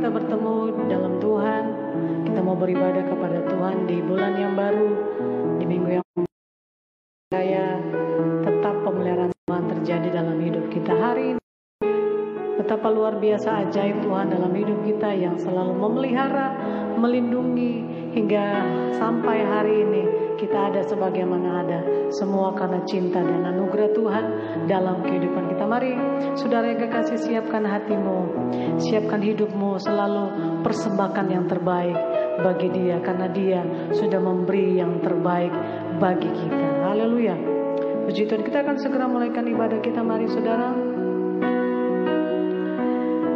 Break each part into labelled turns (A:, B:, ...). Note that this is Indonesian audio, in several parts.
A: kita bertemu dalam Tuhan. Kita mau beribadah kepada Tuhan di bulan yang baru, di minggu yang raya. Tetap pemeliharaan Tuhan terjadi dalam hidup kita hari ini. Betapa luar biasa ajaib Tuhan dalam hidup kita yang selalu memelihara, melindungi hingga sampai hari ini kita ada sebagaimana ada. Semua karena cinta dan anugerah Tuhan dalam kehidupan kita. Mari saudara yang kekasih, siapkan hatimu, siapkan hidupmu, selalu persembahkan yang terbaik bagi Dia, karena Dia sudah memberi yang terbaik bagi kita. Haleluya. Puji Tuhan, kita akan segera mulaikan ibadah kita. Mari saudara,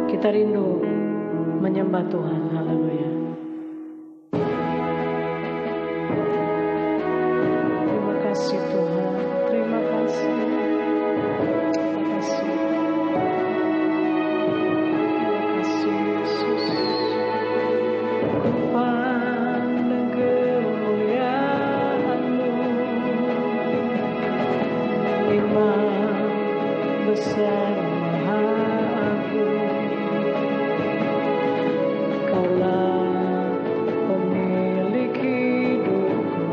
A: kita rindu menyembah Tuhan. Haleluya. Terima kasih Tuhan. Terima kasih. Terima kasih. Terima kasih Yesus. Pandang kemuliaan-Mu, Imam besar Maha Agung. Pemilik hidupku,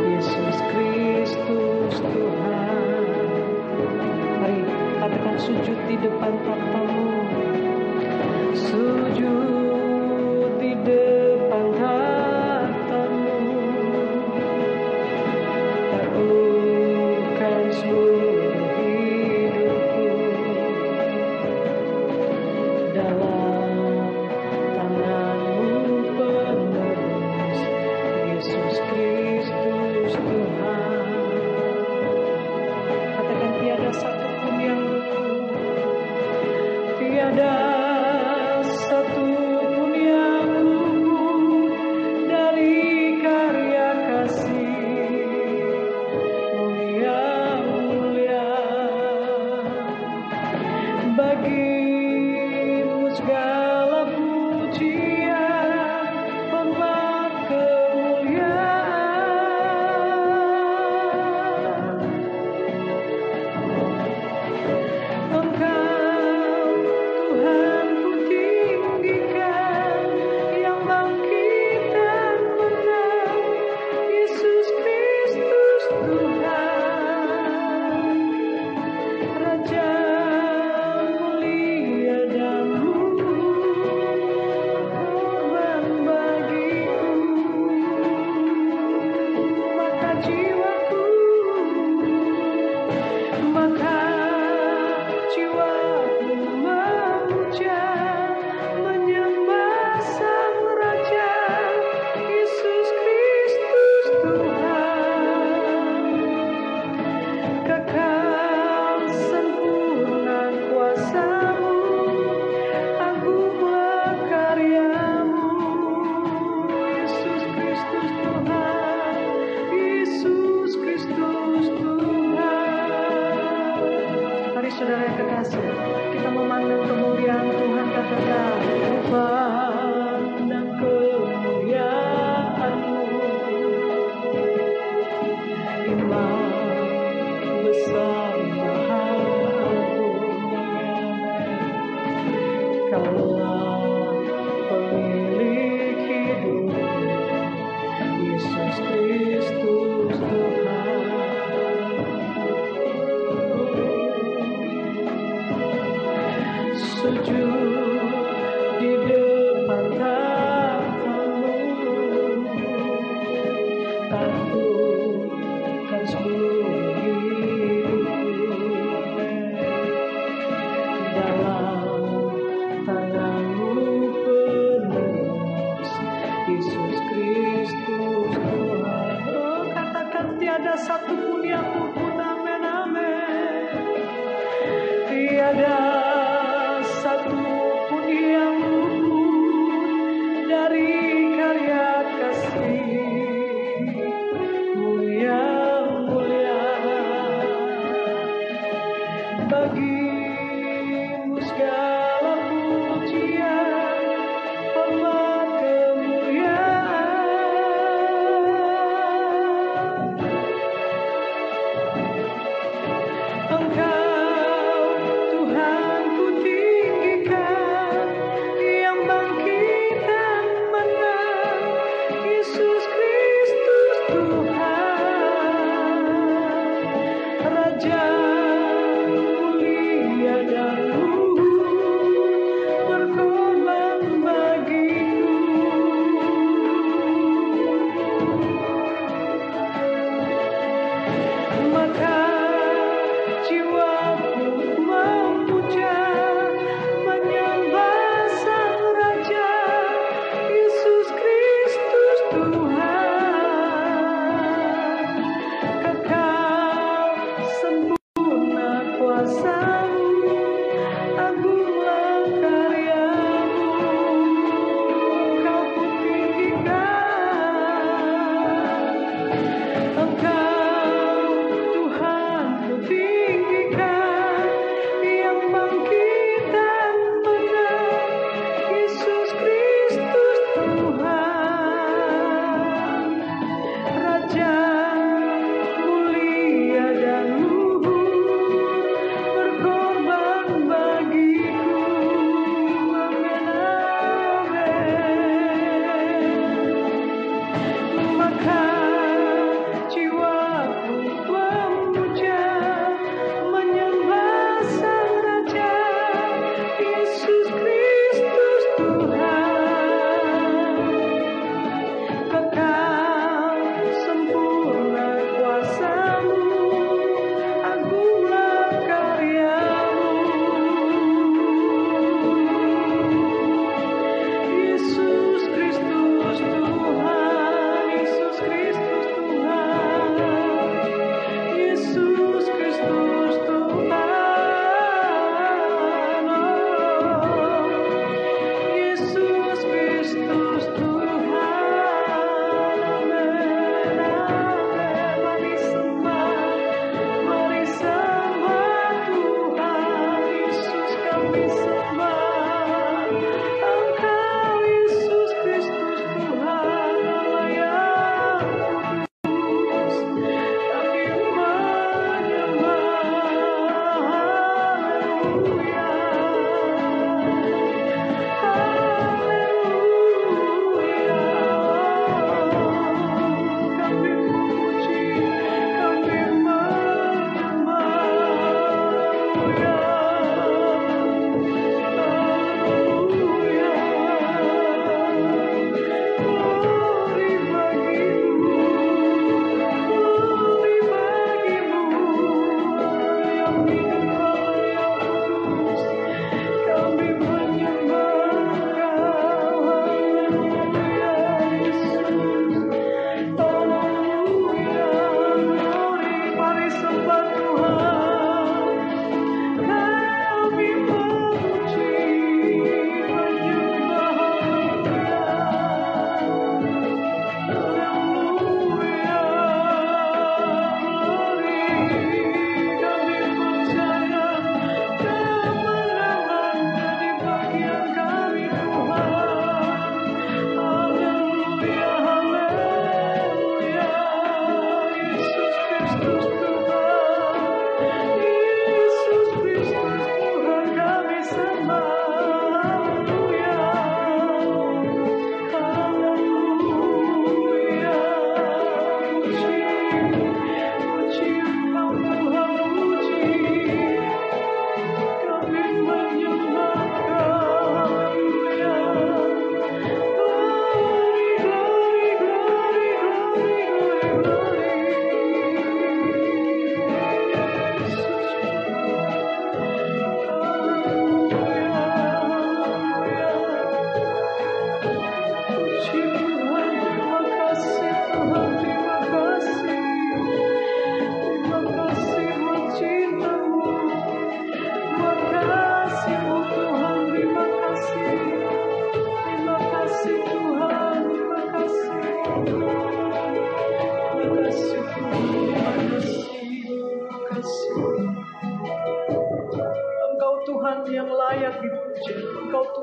A: Yesus Kristus Tuhan. Mari katakan, sujud di depan takhta-Mu, sujud di depan takhta-Mu, taklukkan seluruh hidupku dalam tangan-Mu penerus, Yesus Kristus Tuhan. Katakan, tiada satupun yang luput, tiada satupun yang luput dari karya kasih. Mulia-mulia bagi-Mu segala pujian, hormat, kemuliaan. Engkau Tuhan ku tinggikan, yang bangkit dan menang, Yesus Kristus Tuhan. Raja mulia dan korban bagiku, maka jiwaku memuja, menyembah Sang Raja, Yesus Kristus Tuhan. Kekal sempurna kuasa-Mu, agunglah karya-Mu, Yesus Kristus Tuhan, Yesus Kristus Tuhan. Mari saudara yang kekasih, kita memandang kemuliaan Tuhan. Katakan, pandang kemuliaan-Mu, Imam besar Maha Agung. Kaulah pemilik hidup, Yesus Kristus Tuhan. Sujud di depan takhta-Mu, taklukkan seluruh hidupku dalam tangan-Mu penerus, Yesus Kristus Tuhan. Oh, katakan, tiada satupun yang luput. Amin, amin. Tiada satupun yang luput dari karya kasih. Mulia-mulia bagi-Mu segala pujian, hormat, kemuliaan. Engkau Tuhan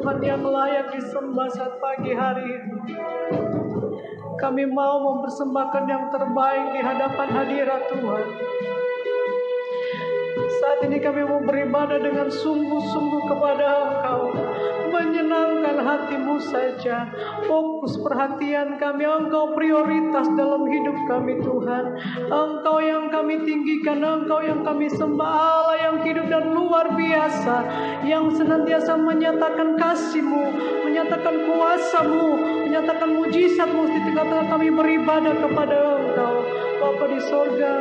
A: Tuhan yang layak disembah saat pagi hari ini. Kami mau mempersembahkan yang terbaik di hadapan hadirat Tuhan. Saat ini kami mau beribadah dengan sungguh-sungguh kepada Engkau, menyenangkan hatimu saja. Fokus perhatian kami, Engkau prioritas dalam hidup kami Tuhan. Engkau yang kami tinggikan, Engkau yang kami sembah, Allah yang hidup dan luar biasa, yang senantiasa menyatakan kasih-Mu, menyatakan kuasa-Mu, menyatakan mujizat-Mu ketika kami beribadah kepada Engkau. Bapa di sorga,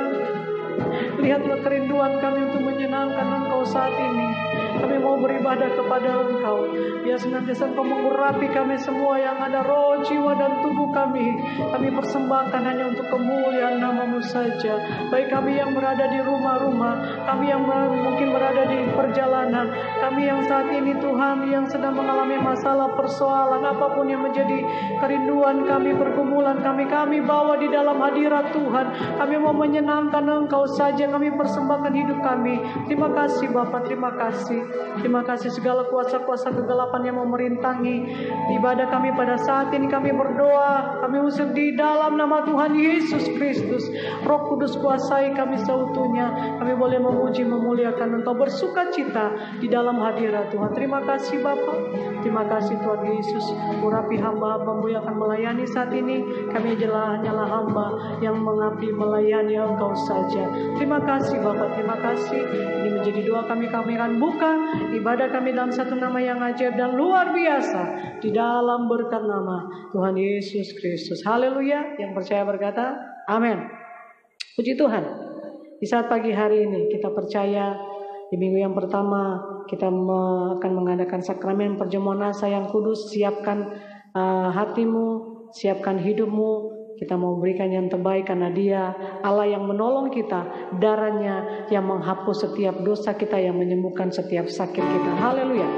A: lihatlah kerinduan kami untuk menyenangkan Engkau saat ini. Kami mau beribadah kepada Engkau. Biar senantiasa Engkau mengurapi kami semua yang ada roh, jiwa, dan tubuh kami. Kami persembahkan hanya untuk kemuliaan nama-Mu saja. Baik kami yang berada di rumah-rumah, kami yang mungkin berada di perjalanan, kami yang saat ini Tuhan yang sedang mengalami masalah, persoalan, apapun yang menjadi kerinduan kami, pergumulan kami bawa di dalam hadirat Tuhan. Kami mau menyenangkan Engkau saja. Kami persembahkan hidup kami. Terima kasih Bapa, terima kasih. Terima kasih segala kuasa-kuasa kegelapan yang memerintangi ibadah kami pada saat ini. Kami berdoa, kami usir di dalam nama Tuhan Yesus Kristus. Roh Kudus kuasai kami seutuhnya. Kami boleh memuji, memuliakan Engkau, bersuka cita di dalam hadirat Tuhan. Terima kasih Bapa, terima kasih Tuhan Yesus. Urapi hamba-hamba-Mu yang akan melayani saat ini. Kami hanyalah hamba yang mengabdi melayani Engkau saja. Terima kasih Bapa, terima kasih. Ini menjadi doa kami akan buka ibadah kami dalam satu nama yang ajaib dan luar biasa, di dalam berkat nama Tuhan Yesus Kristus. Haleluya. Yang percaya berkata amin. Puji Tuhan. Di saat pagi hari ini kita percaya di minggu yang pertama kita akan mengadakan sakramen perjamuan asa yang kudus. Siapkan hatimu, siapkan hidupmu. Kita mau berikan yang terbaik karena Dia Allah yang menolong kita, darahnya yang menghapus setiap dosa kita, yang menyembuhkan setiap sakit kita. Haleluya.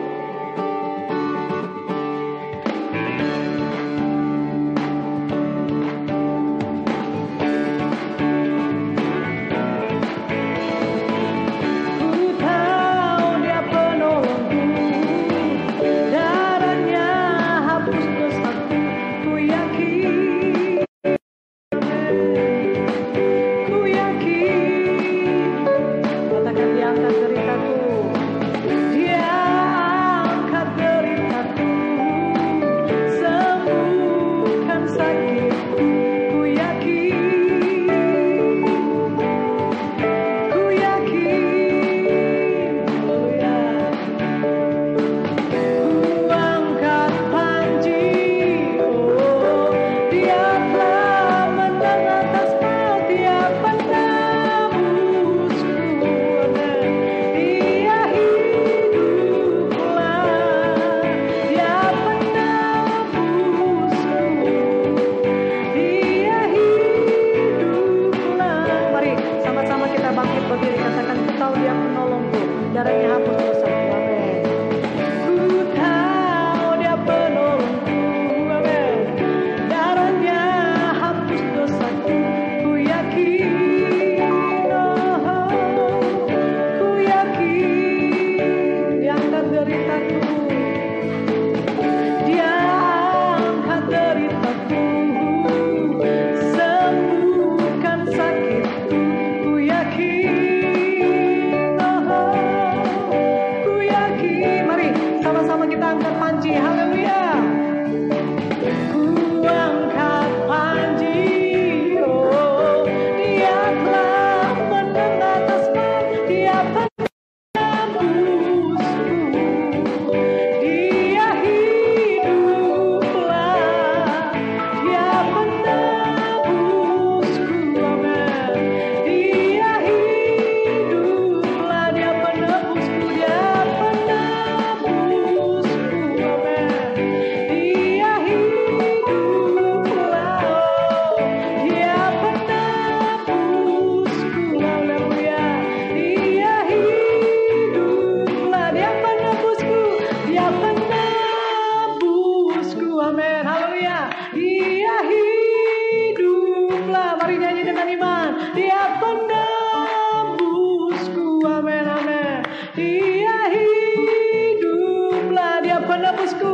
B: Dia hiduplah, Dia penebusku.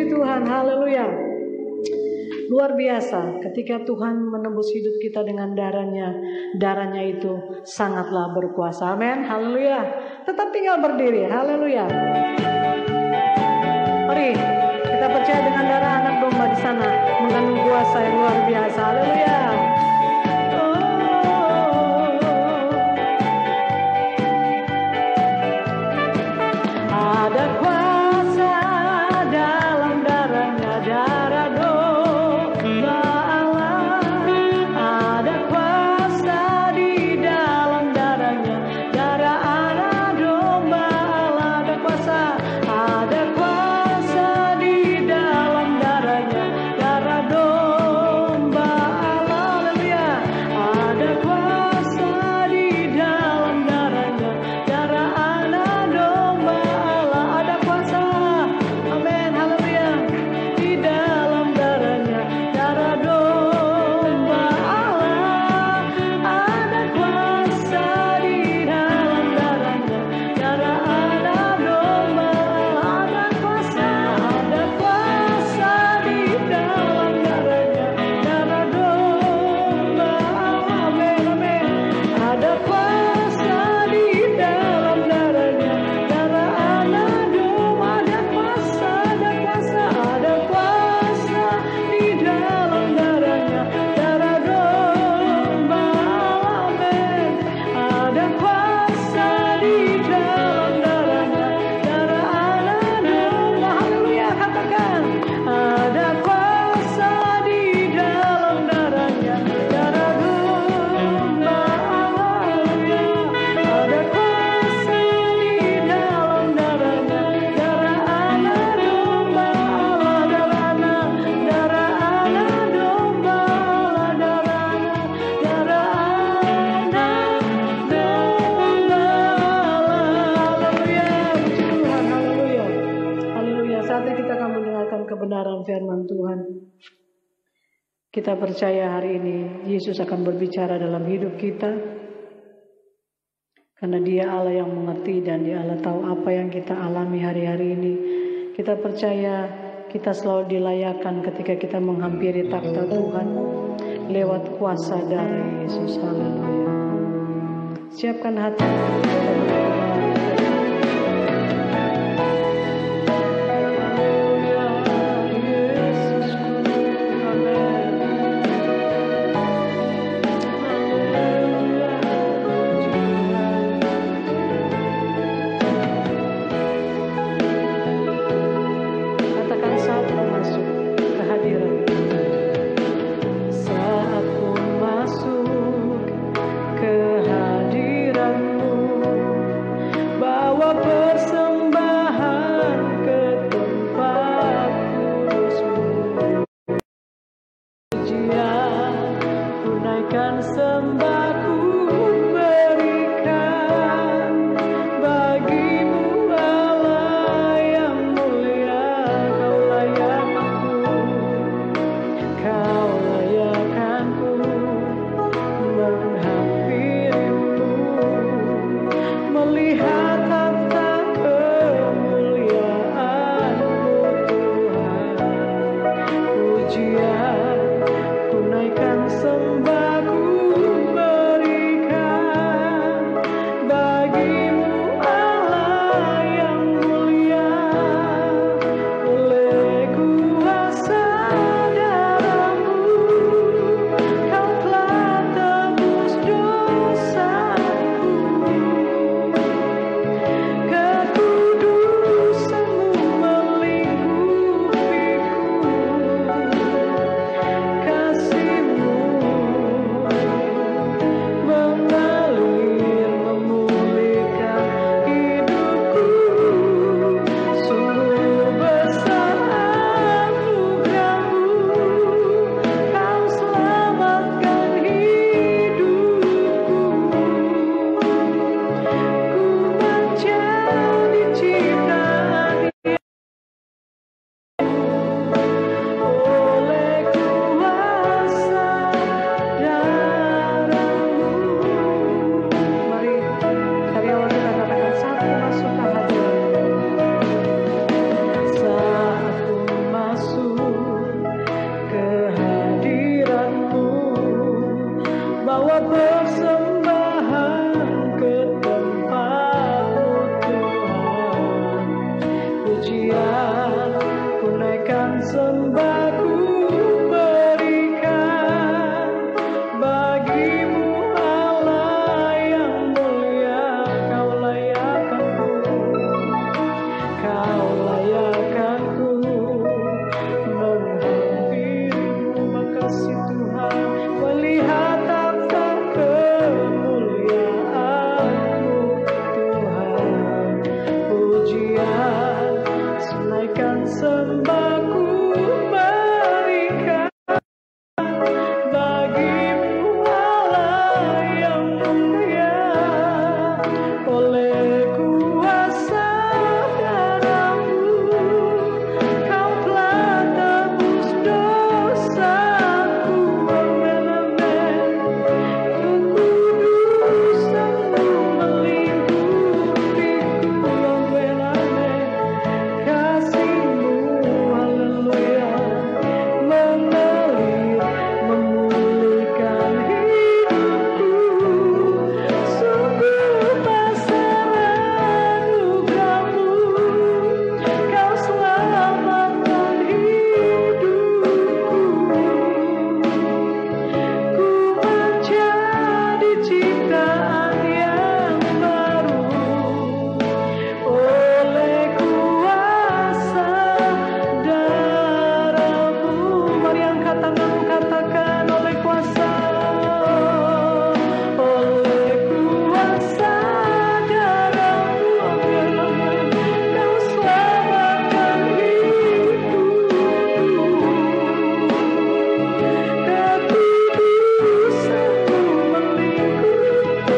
A: puji Tuhan, haleluya. Luar biasa ketika Tuhan menembus hidup kita dengan darahnya itu sangatlah berkuasa. Amin, haleluya. Tetap tinggal berdiri, haleluya. Mari kita percaya dengan darah anak domba di sana mengandung kuasa yang luar biasa, haleluya. Ada kuasa dalam darahnya, darah domba Allah. Ada kuasa di dalam darahnya, darah anak domba Allah. Ada kuasa di dalam darahnya, darah domba Allah. Haleluya. Ada kuasa di dalam darahnya, darah anak domba Allah. Ada kuasa, amin, haleluya. Di dalam darahnya, darah domba Allah. Ada kuasa di dalam darahnya, darah anak domba Allah. Ada kuasa di dalam darahnya, darah domba Allah. Amin, amin. Ada kuasa di dalam darahnya, darah anak domba. Ada kuasa di dalam darahnya, darah domba Allah. Amin. Ada kuasa di dalam darahnya, darah anak domba. Haleluya, katakan. Ada kuasa di dalam darahnya, darah domba Allah. Haleluya. Ada kuasa di dalam darahnya, darah anak domba Allah. Darah anak domba Allah. Darah anak domba Allah. Haleluya, puji Tuhan, haleluya. Haleluya. Saatnya kita akan mendengarkan kebenaran firman Tuhan. Kita percaya hari ini Yesus akan berbicara dalam hidup kita. Karena Dia Allah yang mengerti dan Dia Allah tahu apa yang kita alami hari-hari ini. Kita percaya kita selalu dilayakkan ketika kita menghampiri takhta Tuhan lewat kuasa darah Yesus. Haleluya. Siapkan hati. Katakan saat ku masuk ke hadirat, saat ku masuk ke hadirat-Mu, sembahku berikan bagimu Allah yang mulia. Kau layakkanku, Kau layakkanku menghampirimu. Makasih Tuhan, melihat tata kemuliaan-Mu Tuhan. Pujian senaikan sembahku berikan bagimu Allah yang mulia. Oleh kuasa darah-Mu Kau telah tebus dosaku. Amen, amen. Kekudusan-Mu melingkupiku. Amen, amen. Kasih-Mu, haleluya, mengalir memulihkan hidupku. Sungguh besar anugerah-Mu, Kau selamatkan hidupku. Ku menjadi ciptaan yang baru oleh kuasa darah-Mu. Mari angkat tanganmu, katakan oleh kuasa darah-Mu. Amin, Kau selamatkan hidupku. Kekudusan-Mu melingkupiku.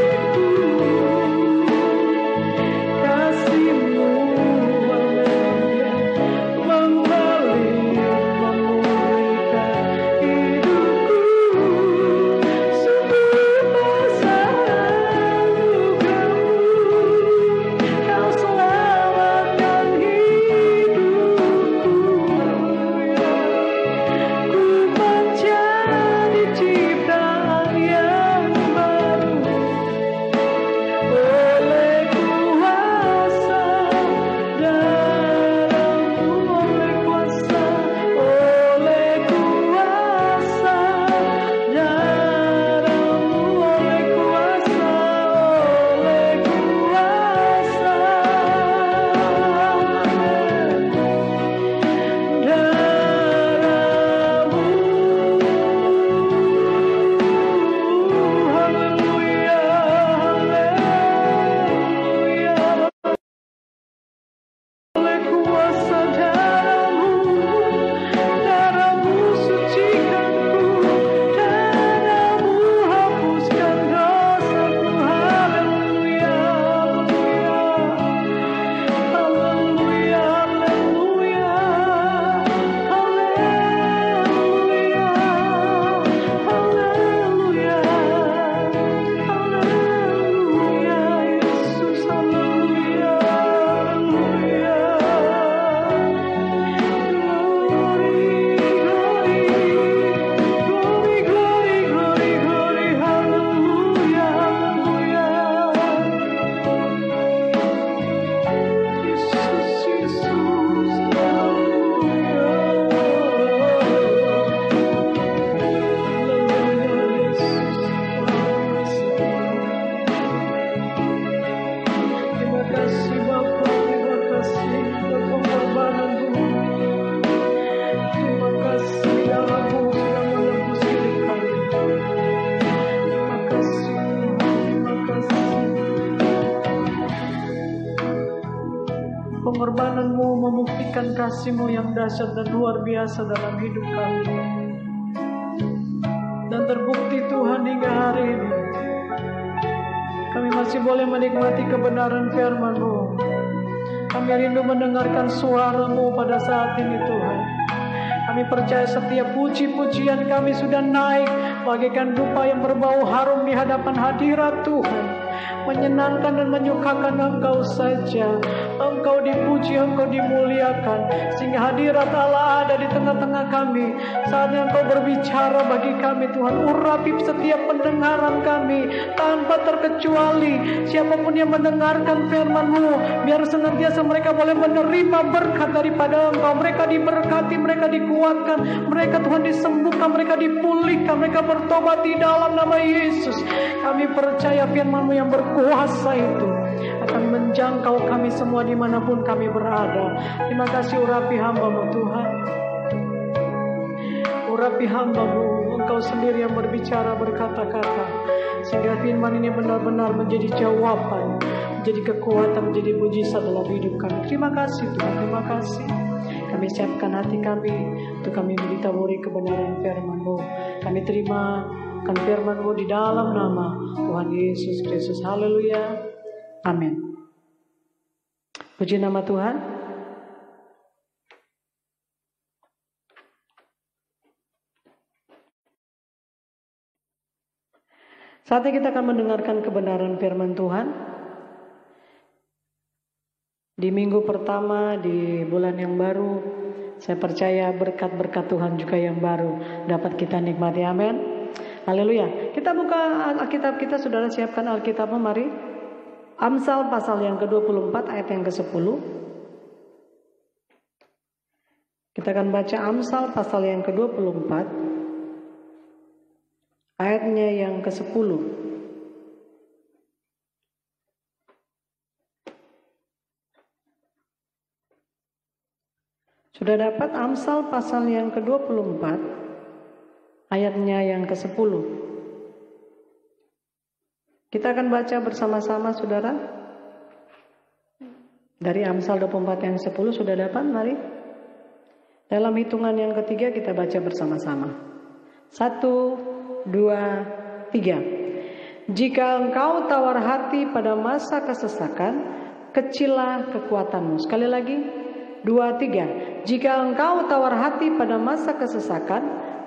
A: Kasih-Mu, haleluya, mengalir memulihkan hidupku. Sungguh besar anugerah-Mu, Kau selamatkan hidupku. Ku menjadi ciptaan yang baru oleh kuasa darah-Mu. Oleh kuasa darah-Mu. Oleh kuasa darah-Mu. Haleluya, haleluya. Oleh kuasa darah-Mu sucikanku, darah-Mu hapuskan dosaku. Haleluya, haleluya, haleluya, haleluya, haleluya, haleluya, Yesus, haleluya, haleluya. Glory, glory, glory, glory, haleluya, haleluya. Yesus, Yesus, haleluya. Haleluya, Yesus. Terima kasih Bapa, terima kasih untuk pengorbanan-Mu. Terima kasih darah-Mu sudah menebus hidup kami. Terima kasih, terima kasih. Pengorbanan-Mu membuktikan kasih-Mu yang dahsyat dan luar biasa dalam hidup kami. Dan terbukti Tuhan hingga hari ini kami masih boleh menikmati kebenaran firman-Mu. Kami rindu mendengarkan suara-Mu pada saat ini Tuhan. Kami percaya setiap puji-pujian kami sudah naik bagaikan dupa yang berbau harum di hadapan hadirat Tuhan. menyenangkan dan menyukakan Engkau saja. Engkau dipuji, Engkau dimuliakan, sehingga hadirat Allah ada di tengah-tengah kami. Saatnya Engkau berbicara bagi kami Tuhan. Urapi setiap pendengaran kami tanpa terkecuali. Siapapun yang mendengarkan firman-Mu, biar senantiasa mereka boleh menerima berkat daripada Engkau. Mereka diberkati, mereka dikuatkan, mereka Tuhan disembuhkan, mereka dipulihkan, mereka bertobat di dalam nama Yesus. Kami percaya firman-Mu yang berkuasa itu akan menjangkau kami semua dimanapun kami berada. Terima kasih, urapi hamba-Mu Tuhan. Urapi hamba-Mu, Engkau sendiri yang berbicara, berkata-kata, sehingga firman ini benar-benar menjadi jawaban, menjadi kekuatan, menjadi mujizat dalam hidup kami. Terima kasih Tuhan, terima kasih. Kami siapkan hati kami untuk kami ditaburi kebenaran firman-Mu. Kami terimakan firman-Mu di dalam nama Tuhan Yesus Kristus. Haleluya. Amin. Puji nama Tuhan. Saatnya kita akan mendengarkan kebenaran firman Tuhan. Di minggu pertama di bulan yang baru, saya percaya berkat-berkat Tuhan juga yang baru dapat kita nikmati. Amin. Haleluya. Kita buka Alkitab kita, saudara siapkan Alkitabmu, mari. Amsal pasal yang ke-24 ayat yang ke-10. Kita akan baca Amsal pasal yang ke-24 ayatnya yang ke-10. Sudah dapat Amsal pasal yang ke-24 ayatnya yang ke-10. Kita akan baca bersama-sama, saudara. Dari Amsal 24 yang 10 sudah dapat, mari. Dalam hitungan yang ketiga kita baca bersama-sama. 1, 2, 3. Jika engkau tawar hati pada masa kesesakan, kecillah kekuatanmu. Sekali lagi, 2, 3. Jika engkau tawar hati pada masa kesesakan,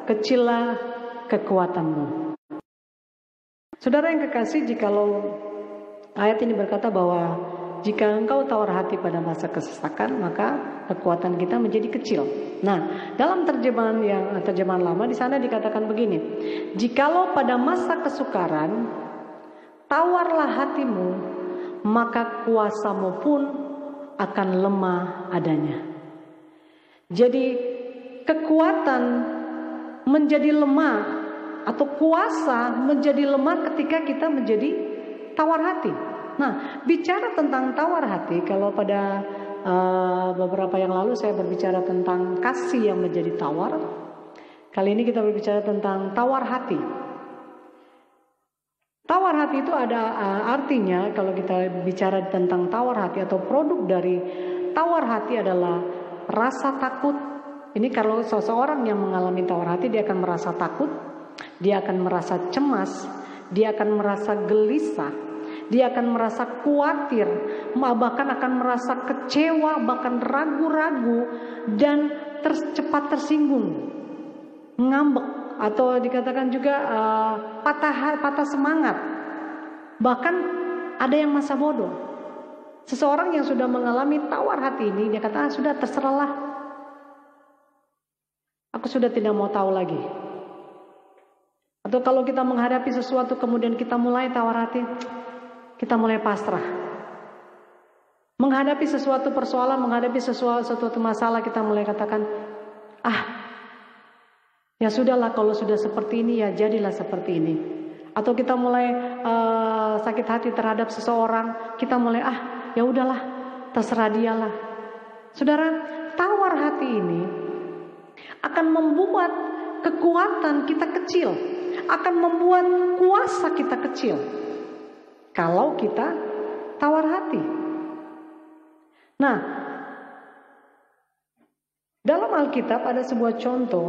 A: kecillah kekuatanmu. Saudara yang kekasih, jikalau ayat ini berkata bahwa jika engkau tawar hati pada masa kesesakan, maka kekuatan kita menjadi kecil. Nah, dalam terjemahan lama di sana dikatakan begini: jikalau pada masa kesukaran tawarlah hatimu, maka kuasamu pun akan lemah adanya. Jadi kekuatan menjadi lemah atau kuasa menjadi lemah ketika kita menjadi tawar hati. Nah, bicara tentang tawar hati, kalau pada beberapa yang lalu saya berbicara tentang kasih yang menjadi tawar. Kali ini kita berbicara tentang tawar hati. Tawar hati itu ada artinya, kalau kita bicara tentang tawar hati atau produk dari tawar hati adalah rasa takut. Ini kalau seseorang yang mengalami tawar hati, dia akan merasa takut, dia akan merasa cemas, dia akan merasa gelisah, dia akan merasa khawatir, bahkan akan merasa kecewa, bahkan ragu-ragu, dan cepat tersinggung, ngambek, atau dikatakan juga patah semangat. Bahkan ada yang masa bodoh. Seseorang yang sudah mengalami tawar hati ini, dia kata, sudah terserahlah, aku sudah tidak mau tahu lagi. Atau kalau kita menghadapi sesuatu kemudian kita mulai tawar hati, kita mulai pasrah. Menghadapi sesuatu persoalan, menghadapi sesuatu masalah, kita mulai katakan, ya sudahlah, kalau sudah seperti ini ya jadilah seperti ini. Atau kita mulai sakit hati terhadap seseorang, kita mulai ya udahlah, terserah dialah. Saudara, tawar hati ini akan membuat kekuatan kita kecil, akan membuat kuasa kita kecil kalau kita tawar hati. Nah, dalam Alkitab ada sebuah contoh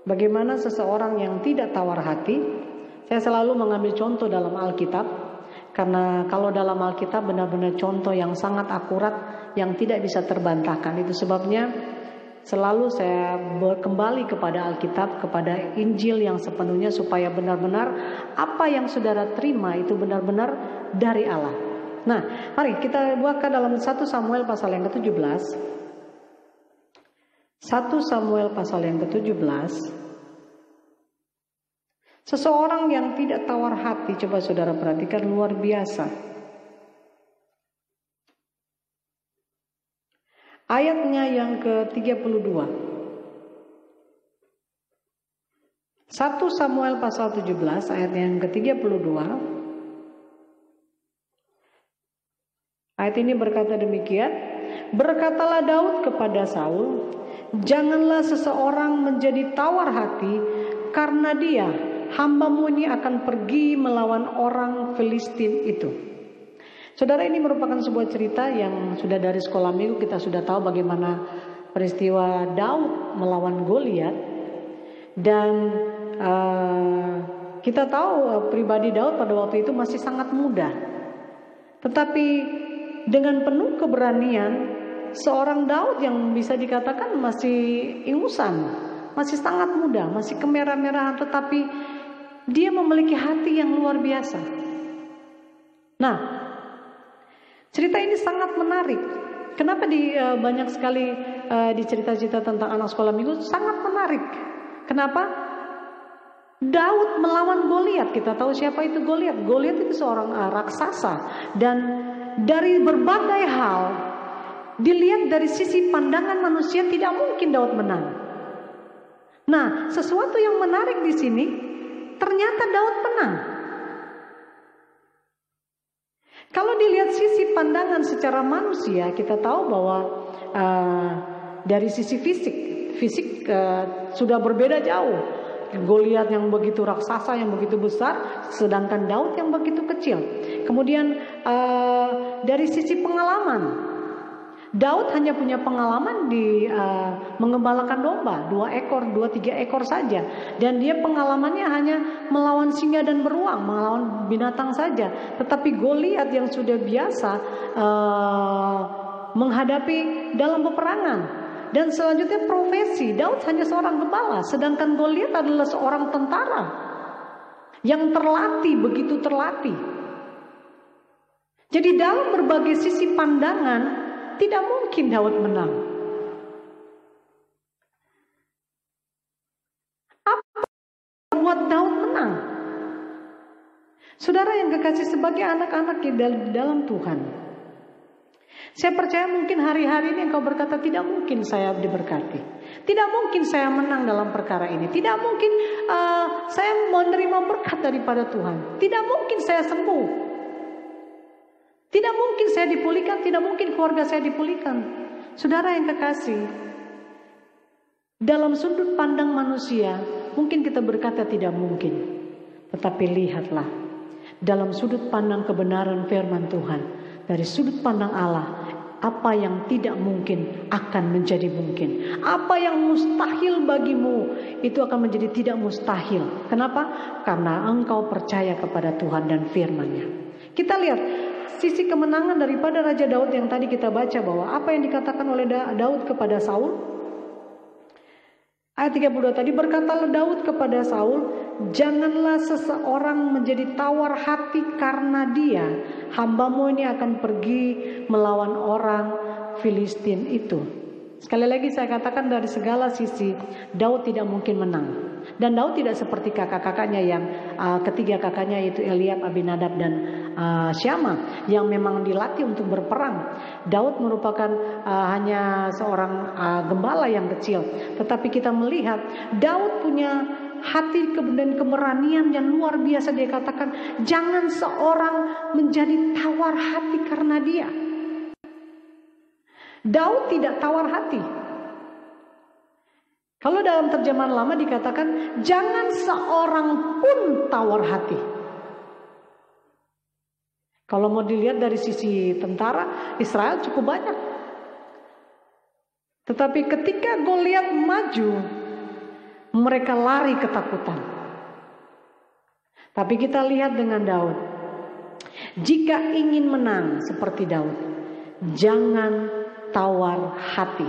A: bagaimana seseorang yang tidak tawar hati. Saya selalu mengambil contoh dalam Alkitab, karena kalau dalam Alkitab benar-benar contoh yang sangat akurat, yang tidak bisa terbantahkan. Itu sebabnya Selalu saya kembali kepada Alkitab, kepada Injil yang sepenuhnya supaya benar-benar apa yang saudara terima itu benar-benar dari Allah. Nah, mari kita buka dalam 1 Samuel pasal yang ke-17. 1 Samuel pasal yang ke-17. Seseorang yang tidak tawar hati, coba saudara perhatikan, luar biasa. Ayatnya yang ke-32. 1 Samuel pasal 17 ayat yang ke-32. Ayat ini berkata demikian, berkatalah Daud kepada Saul, janganlah seseorang menjadi tawar hati karena dia, hambamu ini akan pergi melawan orang Filistin itu. Saudara, ini merupakan sebuah cerita yang sudah dari sekolah minggu kita sudah tahu bagaimana peristiwa Daud melawan Goliat. Dan kita tahu pribadi Daud pada waktu itu masih sangat muda. Tetapi dengan penuh keberanian, seorang Daud yang bisa dikatakan masih ingusan, masih sangat muda, masih kemerah-merahan, tetapi dia memiliki hati yang luar biasa. Nah, cerita ini sangat menarik. Kenapa banyak sekali di cerita-cerita tentang anak sekolah minggu sangat menarik. Kenapa? Daud melawan Goliat. Kita tahu siapa itu Goliat. Goliat itu seorang raksasa. Dan dari berbagai hal, dilihat dari sisi pandangan manusia tidak mungkin Daud menang. Nah, sesuatu yang menarik di sini, ternyata Daud menang. Kalau dilihat sisi pandangan secara manusia, kita tahu bahwa dari sisi fisik sudah berbeda jauh. Goliat yang begitu raksasa, yang begitu besar, sedangkan Daud yang begitu kecil. Kemudian dari sisi pengalaman, Daud hanya punya pengalaman di mengembalakan domba 2 ekor, 2-3 ekor saja. Dan dia pengalamannya hanya melawan singa dan beruang, melawan binatang saja. Tetapi Goliat yang sudah biasa menghadapi dalam peperangan. Dan selanjutnya profesi, Daud hanya seorang gembala, sedangkan Goliat adalah seorang tentara yang terlatih, begitu terlatih. Jadi dalam berbagai sisi pandangan, tidak mungkin Daud menang. Apa yang buat Daud menang? Saudara yang kekasih, sebagai anak-anak di dalam Tuhan, saya percaya mungkin hari-hari ini engkau berkata, tidak mungkin saya diberkati, tidak mungkin saya menang dalam perkara ini, tidak mungkin saya menerima berkat daripada Tuhan, tidak mungkin saya sembuh, tidak mungkin saya dipulihkan, tidak mungkin keluarga saya dipulihkan. Saudara yang kekasih, dalam sudut pandang manusia mungkin kita berkata tidak mungkin. Tetapi lihatlah, dalam sudut pandang kebenaran firman Tuhan, dari sudut pandang Allah, apa yang tidak mungkin akan menjadi mungkin. Apa yang mustahil bagimu itu akan menjadi tidak mustahil. Kenapa? Karena engkau percaya kepada Tuhan dan firman-Nya. Kita lihat sisi kemenangan daripada Raja Daud yang tadi kita baca, bahwa apa yang dikatakan oleh Daud kepada Saul. Ayat 32 tadi, berkatalah Daud kepada Saul, janganlah seseorang menjadi tawar hati karena dia, hambamu ini akan pergi melawan orang Filistin itu. Sekali lagi saya katakan, dari segala sisi Daud tidak mungkin menang. Dan Daud tidak seperti kakak-kakaknya yang ketiga kakaknya, yaitu Eliab, Abinadab dan Syama, yang memang dilatih untuk berperang. Daud merupakan hanya seorang gembala yang kecil. Tetapi kita melihat Daud punya hati dan keberanian yang luar biasa. Dia katakan, jangan seorang menjadi tawar hati karena dia. Daud tidak tawar hati. Kalau dalam terjemahan lama dikatakan, jangan seorang pun tawar hati. Kalau mau dilihat dari sisi tentara, Israel cukup banyak. Tetapi ketika Goliat maju, mereka lari ketakutan. Tapi kita lihat dengan Daud, jika ingin menang seperti Daud, jangan tawar hati.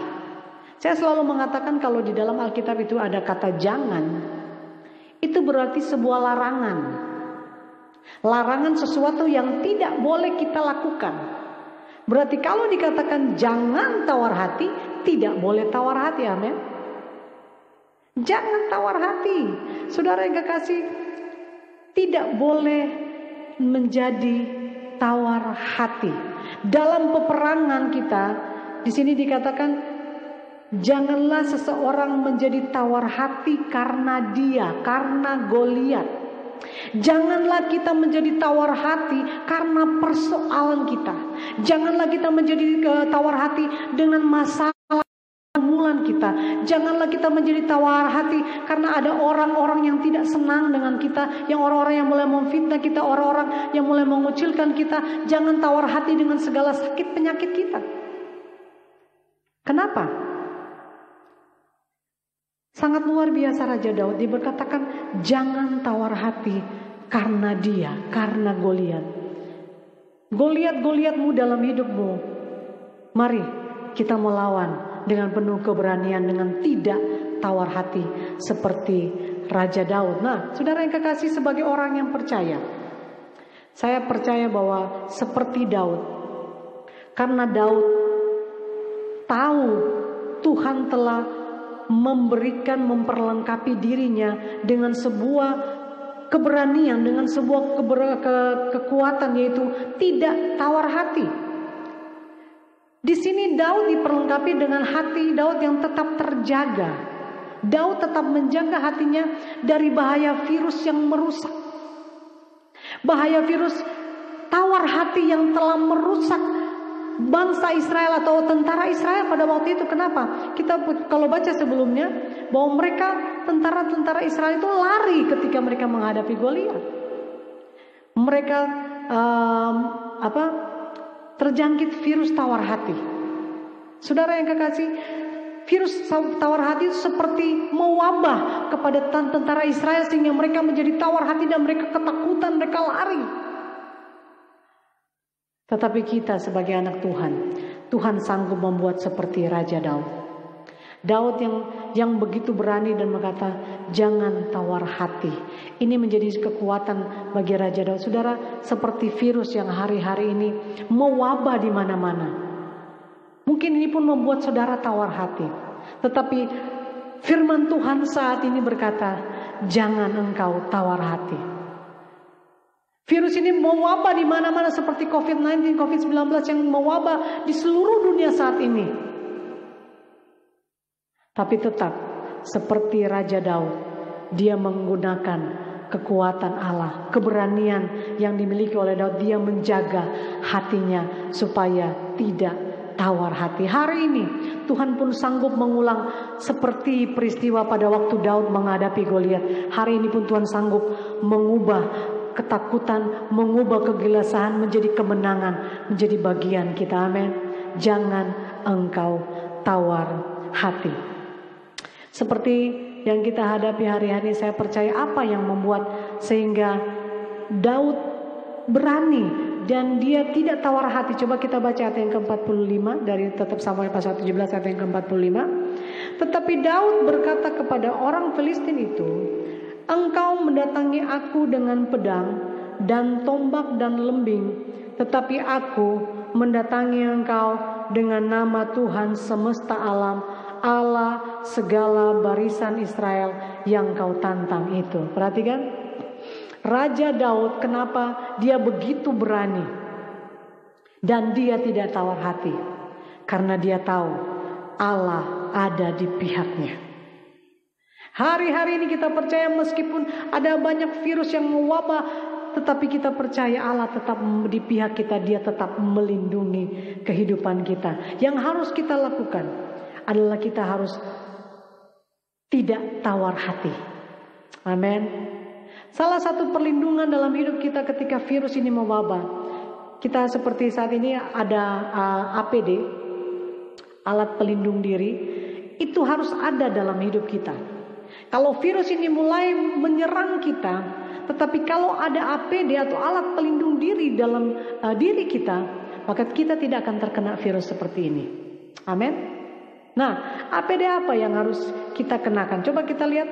A: Saya selalu mengatakan kalau di dalam Alkitab itu ada kata jangan, itu berarti sebuah larangan. Larangan sesuatu yang tidak boleh kita lakukan. Berarti kalau dikatakan jangan tawar hati, tidak boleh tawar hati, amin. Jangan tawar hati. Saudara yang kekasih, tidak boleh menjadi tawar hati. Dalam peperangan kita, di sini dikatakan janganlah seseorang menjadi tawar hati karena karena Goliat. Janganlah kita menjadi tawar hati karena persoalan kita. Janganlah kita menjadi tawar hati dengan masalah pergumulan kita. Janganlah kita menjadi tawar hati karena ada orang-orang yang tidak senang dengan kita, yang orang-orang yang mulai memfitnah kita, orang-orang yang mulai mengucilkan kita. Jangan tawar hati dengan segala sakit penyakit kita. Kenapa? Sangat luar biasa Raja Daud. Dia berkatakan jangan tawar hati karena karena Goliat. Goliat-Goliatmu dalam hidupmu. Mari kita melawan dengan penuh keberanian, dengan tidak tawar hati seperti Raja Daud. Nah, saudara yang kekasih, sebagai orang yang percaya, saya percaya bahwa seperti Daud, karena Daud tahu Tuhan telah memperlengkapi dirinya dengan sebuah keberanian, dengan sebuah kekuatan, yaitu tidak tawar hati. Di sini Daud diperlengkapi dengan hati Daud yang tetap terjaga. Daud tetap menjaga hatinya dari bahaya virus yang merusak. Bahaya virus tawar hati yang telah merusak bangsa Israel atau tentara Israel pada waktu itu. Kenapa? Kita kalau baca sebelumnya bahwa mereka tentara-tentara Israel itu lari ketika mereka menghadapi Goliat. Mereka terjangkit virus tawar hati. Saudara yang kekasih, virus tawar hati itu seperti mewabah kepada tentara Israel sehingga mereka menjadi tawar hati dan mereka ketakutan, mereka lari. Tetapi kita sebagai anak Tuhan, Tuhan sanggup membuat seperti Raja Daud. Daud yang begitu berani dan berkata, jangan tawar hati. Ini menjadi kekuatan bagi Raja Daud. Saudara, seperti virus yang hari-hari ini mewabah di mana-mana. Mungkin ini pun membuat saudara tawar hati. Tetapi firman Tuhan saat ini berkata, jangan engkau tawar hati. Virus ini mewabah di mana-mana seperti COVID-19, COVID-19 yang mewabah di seluruh dunia saat ini. Tapi tetap seperti Raja Daud, dia menggunakan kekuatan Allah, keberanian yang dimiliki oleh Daud. Dia menjaga hatinya supaya tidak tawar hati. Hari ini Tuhan pun sanggup mengulang seperti peristiwa pada waktu Daud menghadapi Goliat. Hari ini pun Tuhan sanggup mengubah ketakutan, mengubah kegelisahan menjadi kemenangan, menjadi bagian kita. Amin. Jangan engkau tawar hati. Seperti yang kita hadapi hari-hari, saya percaya apa yang membuat sehingga Daud berani dan dia tidak tawar hati. Coba kita baca ayat yang ke-45 dari tetap Samuel pasal 17 ayat yang ke-45. Tetapi Daud berkata kepada orang Filistin itu, engkau mendatangi aku dengan pedang dan tombak dan lembing, tetapi aku mendatangi engkau dengan nama Tuhan semesta alam, Allah segala barisan Israel yang kau tantang itu. Perhatikan, Raja Daud kenapa dia begitu berani dan dia tidak tawar hati? Karena dia tahu Allah ada di pihaknya. Hari-hari ini kita percaya meskipun ada banyak virus yang mewabah, tetapi kita percaya Allah tetap di pihak kita. Dia tetap melindungi kehidupan kita. Yang harus kita lakukan adalah kita harus tidak tawar hati. Amin. Salah satu perlindungan dalam hidup kita ketika virus ini mewabah, kita seperti saat ini ada APD, alat pelindung diri, itu harus ada dalam hidup kita. Kalau virus ini mulai menyerang kita, tetapi kalau ada APD atau alat pelindung diri dalam diri kita, maka kita tidak akan terkena virus seperti ini. Amin. Nah, APD apa yang harus kita kenakan? Coba kita lihat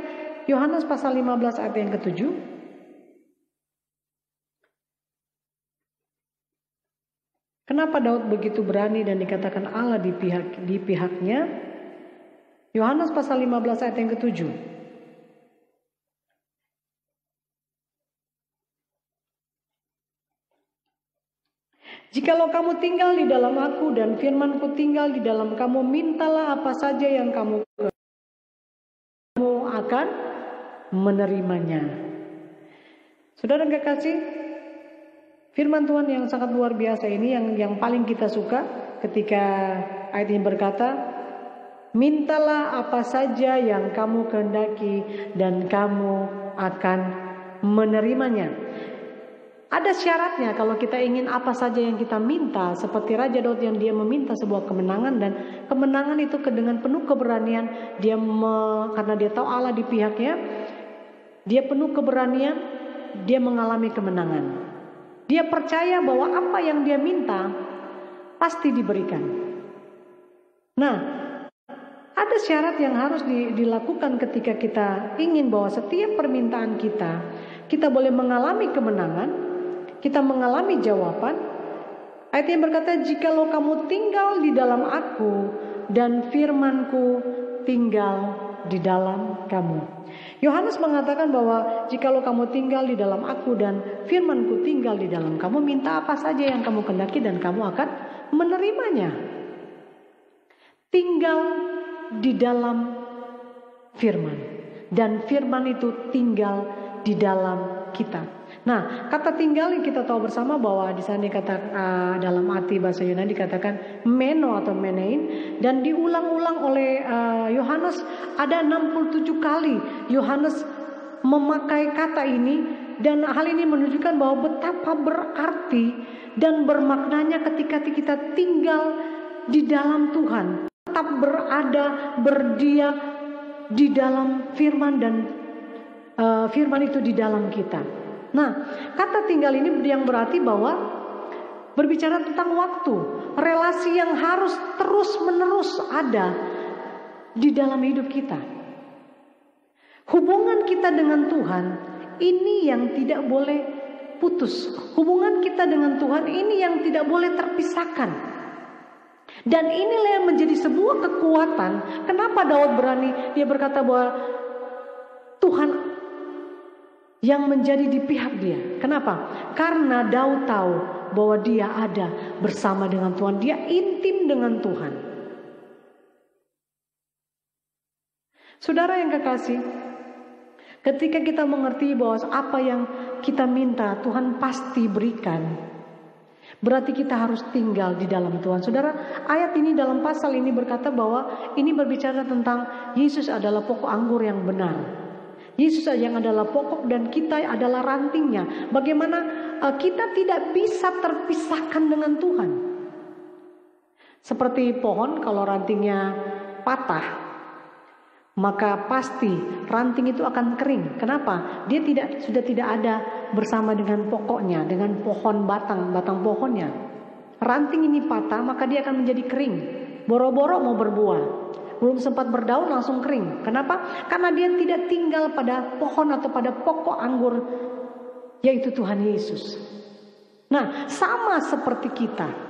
A: Yohanes pasal 15 ayat yang ke-7. Kenapa Daud begitu berani dan dikatakan Allah di pihaknya? Yohanes pasal 15 ayat yang ke-7. Jikalau kamu tinggal di dalam aku dan firmanku tinggal di dalam kamu, mintalah apa saja yang kamu akan menerimanya. Saudara yang kekasih, firman Tuhan yang sangat luar biasa ini yang paling kita suka ketika ayat ini berkata, mintalah apa saja yang kamu kehendaki dan kamu akan menerimanya. Ada syaratnya kalau kita ingin apa saja yang kita minta, seperti Raja Daud yang dia meminta sebuah kemenangan, dan kemenangan itu dengan penuh keberanian, karena dia tahu Allah di pihaknya, dia penuh keberanian, dia mengalami kemenangan. Dia percaya bahwa apa yang dia minta pasti diberikan. Nah, ada syarat yang harus dilakukan ketika kita ingin bahwa setiap permintaan kita boleh mengalami kemenangan, kita mengalami jawaban. Ayat yang berkata, jikalau kamu tinggal di dalam aku dan firmanku tinggal di dalam kamu. Yohanes mengatakan bahwa jikalau kamu tinggal di dalam aku dan firmanku tinggal di dalam kamu, minta apa saja yang kamu kehendaki dan kamu akan menerimanya. Tinggal di dalam firman, dan firman itu tinggal di dalam kita. Nah, kata tinggal yang kita tahu bersama bahwa di sana dikatakan dalam arti bahasa Yunani dikatakan meno atau menein, dan diulang-ulang oleh Yohanes ada 67 kali Yohanes memakai kata ini, dan hal ini menunjukkan bahwa betapa berarti dan bermaknanya ketika kita tinggal di dalam Tuhan, tetap berada, berdiam di dalam firman, dan firman itu di dalam kita. Nah, kata tinggal ini yang berarti bahwa berbicara tentang waktu, relasi yang harus terus-menerus ada di dalam hidup kita. Hubungan kita dengan Tuhan ini yang tidak boleh putus. Hubungan kita dengan Tuhan ini yang tidak boleh terpisahkan. Dan inilah yang menjadi sebuah kekuatan. Kenapa Daud berani? Dia berkata bahwa Tuhan yang menjadi di pihak dia. Kenapa? Karena Daud tahu bahwa dia ada bersama dengan Tuhan. Dia intim dengan Tuhan. Saudara yang kekasih, ketika kita mengerti bahwa apa yang kita minta Tuhan pasti berikan, berarti kita harus tinggal di dalam Tuhan. Saudara, ayat ini dalam pasal ini berkata bahwa ini berbicara tentang Yesus adalah pokok anggur yang benar. Yesus yang adalah pokok dan kita adalah rantingnya. Bagaimana kita tidak bisa terpisahkan dengan Tuhan. Seperti pohon, kalau rantingnya patah, maka pasti ranting itu akan kering. Kenapa? Dia sudah tidak ada bersama dengan pokoknya, dengan pohon batang pohonnya. Ranting ini patah, maka dia akan menjadi kering. Boro-boro mau berbuah, belum sempat berdaun langsung kering. Kenapa? Karena dia tidak tinggal pada pohon atau pada pokok anggur, yaitu Tuhan Yesus. Nah, sama seperti kita.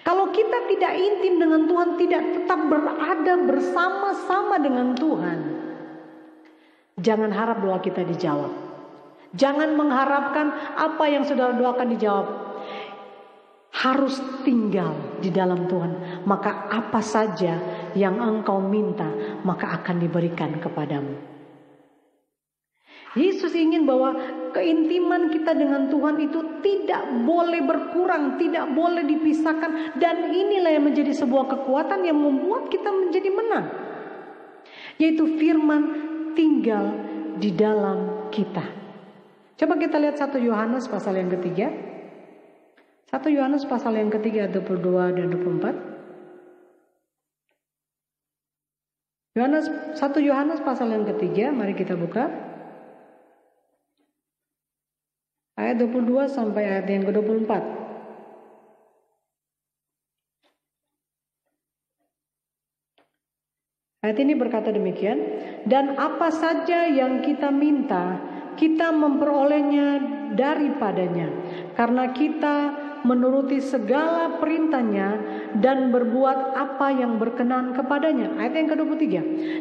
A: Kalau kita tidak intim dengan Tuhan, tidak tetap berada bersama-sama dengan Tuhan, jangan harap doa kita dijawab. Jangan mengharapkan apa yang saudara doakan dijawab. Harus tinggal di dalam Tuhan, maka apa saja yang engkau minta maka akan diberikan kepadamu. Yesus ingin bahwa keintiman kita dengan Tuhan itu tidak boleh berkurang, tidak boleh dipisahkan, dan inilah yang menjadi sebuah kekuatan yang membuat kita menjadi menang, yaitu firman tinggal di dalam kita. Coba kita lihat 1 Yohanes pasal yang ketiga. 1 Yohanes pasal yang ketiga 22 dan 24. 1 Yohanes pasal yang ketiga, mari kita buka. Ayat 22 sampai ayat yang ke-24. Ayat ini berkata demikian, dan apa saja yang kita minta, kita memperolehnya daripadanya, karena kita menuruti segala perintahnya dan berbuat apa yang berkenan kepadanya. Ayat yang ke-23,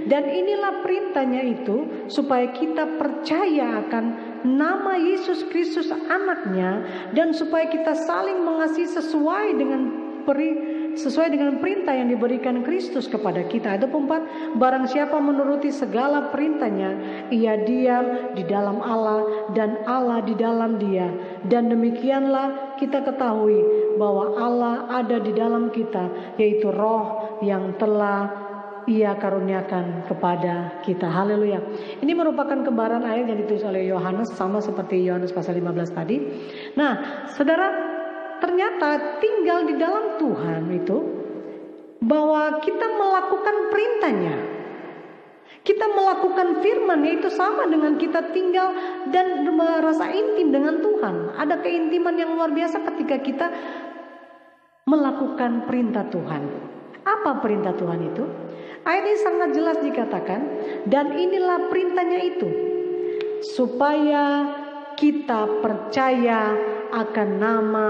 A: dan inilah perintahnya itu, supaya kita percaya akan nama Yesus Kristus anaknya, dan supaya kita saling mengasihi sesuai dengan perintah yang diberikan Kristus kepada kita. Ayat 24, barang siapa menuruti segala perintahnya, ia diam di dalam Allah dan Allah di dalam dia. Dan demikianlah kita ketahui bahwa Allah ada di dalam kita, yaitu Roh yang telah Ia karuniakan kepada kita. Haleluya. Ini merupakan gambaran ayat yang ditulis oleh Yohanes, sama seperti Yohanes pasal 15 tadi. Nah, saudara, ternyata tinggal di dalam Tuhan itu bahwa kita melakukan perintahnya, kita melakukan firman-Nya, itu sama dengan kita tinggal dan merasa intim dengan Tuhan. Ada keintiman yang luar biasa ketika kita melakukan perintah Tuhan. Apa perintah Tuhan itu? Ayat ini sangat jelas dikatakan, dan inilah perintahnya itu, supaya kita percaya akan nama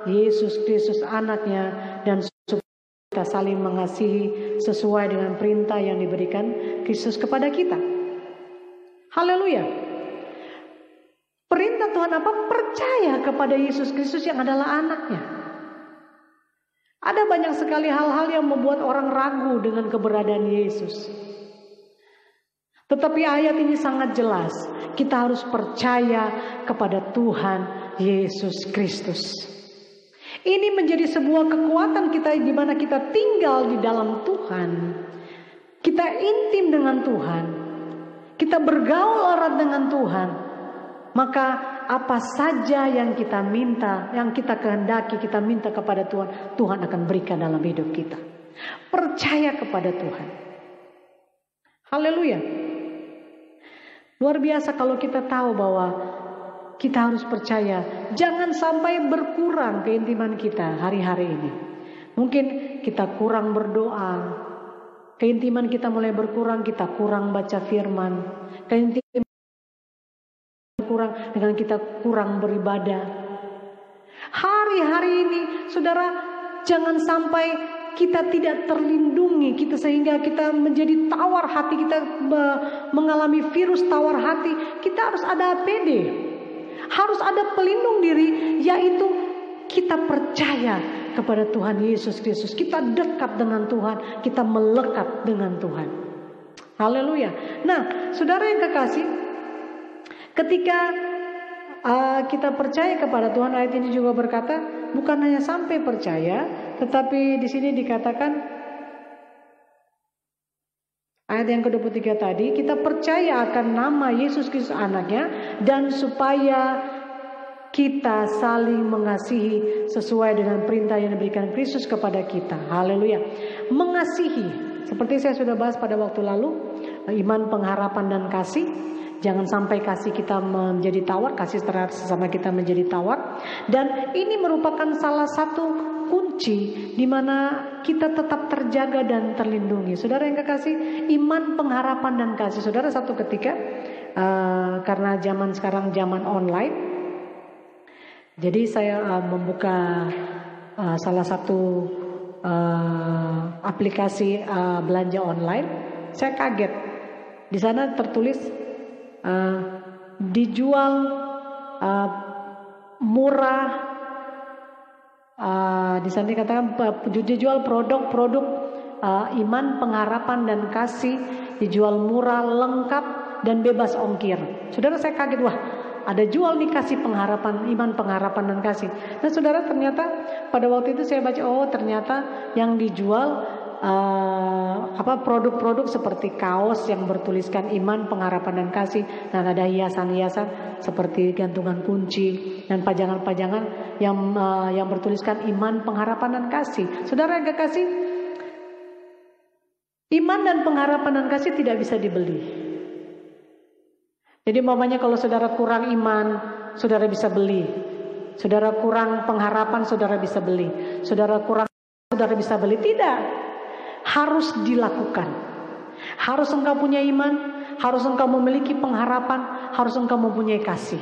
A: Yesus Kristus anaknya, dan supaya kita saling mengasihi sesuai dengan perintah yang diberikan Kristus kepada kita. Haleluya. Perintah Tuhan apa? Percaya kepada Yesus Kristus yang adalah anaknya. Ada banyak sekali hal-hal yang membuat orang ragu dengan keberadaan Yesus. Tetapi ayat ini sangat jelas. Kita harus percaya kepada Tuhan Yesus Kristus. Ini menjadi sebuah kekuatan kita, di mana kita tinggal di dalam Tuhan. Kita intim dengan Tuhan. Kita bergaul erat dengan Tuhan. Maka apa saja yang kita minta, yang kita kehendaki, kita minta kepada Tuhan, Tuhan akan berikan dalam hidup kita. Percaya kepada Tuhan. Haleluya. Luar biasa kalau kita tahu bahwa kita harus percaya. Jangan sampai berkurang keintiman kita hari-hari ini. Mungkin kita kurang berdoa. Keintiman kita mulai berkurang, kita kurang baca firman. Keintiman kurang dengan kita kurang beribadah. Hari-hari ini, saudara, jangan sampai kita tidak terlindungi, kita sehingga kita menjadi tawar hati, kita mengalami virus tawar hati. Kita harus ada APD, harus ada pelindung diri, yaitu kita percaya kepada Tuhan Yesus Kristus. Kita dekat dengan Tuhan, kita melekat dengan Tuhan. Haleluya. Nah, saudara yang kekasih, ketika kita percaya kepada Tuhan, ayat ini juga berkata, bukan hanya sampai percaya, tetapi di sini dikatakan ayat yang ke-23 tadi, kita percaya akan nama Yesus Kristus anaknya, dan supaya kita saling mengasihi sesuai dengan perintah yang diberikan Kristus kepada kita. Haleluya. Mengasihi, seperti saya sudah bahas pada waktu lalu, iman, pengharapan, dan kasih. Jangan sampai kasih kita menjadi tawar, kasih terhadap sesama kita menjadi tawar. Dan ini merupakan salah satu kunci di mana kita tetap terjaga dan terlindungi. Saudara yang kekasih, iman, pengharapan, dan kasih. Saudara, satu ketika karena zaman sekarang zaman online, jadi saya membuka salah satu aplikasi belanja online. Saya kaget, di sana tertulis dijual murah. Di sana dikatakan dijual produk-produk iman, pengharapan, dan kasih, dijual murah, lengkap, dan bebas ongkir. Saudara, saya kaget, wah, ada jual nih kasih, pengharapan, iman, pengharapan, dan kasih. Nah, saudara, ternyata pada waktu itu saya baca, oh ternyata yang dijual produk-produk seperti kaos yang bertuliskan iman, pengharapan, dan kasih, dan ada hiasan-hiasan seperti gantungan kunci dan pajangan-pajangan yang bertuliskan iman, pengharapan, dan kasih. Saudara yang kekasih, iman dan pengharapan dan kasih tidak bisa dibeli. Jadi umpamanya kalau saudara kurang iman, saudara bisa beli. Saudara kurang pengharapan, saudara bisa beli. Saudara kurang, saudara bisa beli. Tidak. Harus dilakukan. Harus engkau punya iman, harus engkau memiliki pengharapan, harus engkau mempunyai kasih.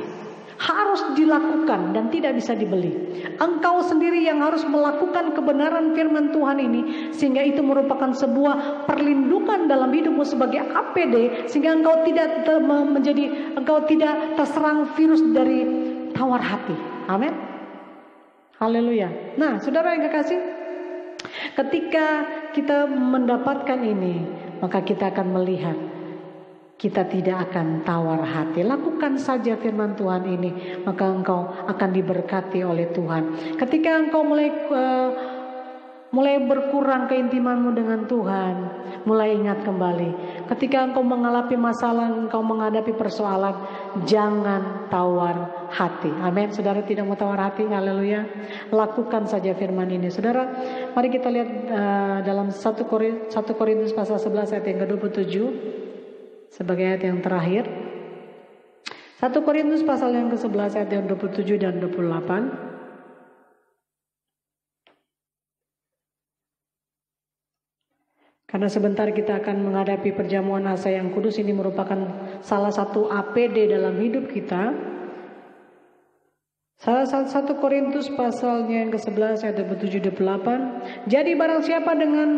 A: Harus dilakukan dan tidak bisa dibeli. Engkau sendiri yang harus melakukan kebenaran firman Tuhan ini, sehingga itu merupakan sebuah perlindungan dalam hidupmu sebagai APD, sehingga engkau tidak terserang virus dari tawar hati. Amin. Haleluya. Nah, saudara yang kekasih, ketika kita mendapatkan ini, maka kita akan melihat kita tidak akan tawar hati. Lakukan saja firman Tuhan ini, maka engkau akan diberkati oleh Tuhan. Ketika engkau mulai berkurang keintimanmu dengan Tuhan, mulai ingat kembali. Ketika engkau menghadapi masalah, engkau menghadapi persoalan, jangan tawar hati. Amin. Saudara tidak mau tawar hati, haleluya. Lakukan saja firman ini. Saudara, mari kita lihat dalam 1 Korintus pasal 11 ayat yang ke-27 sebagai ayat yang terakhir. 1 Korintus pasal yang ke-11 ayat yang 27 dan 28. Karena sebentar kita akan menghadapi perjamuan asa yang kudus. Ini merupakan salah satu APD dalam hidup kita. Salah 1 Korintus pasalnya yang ke-11 ayat 27-28. Jadi barang siapa dengan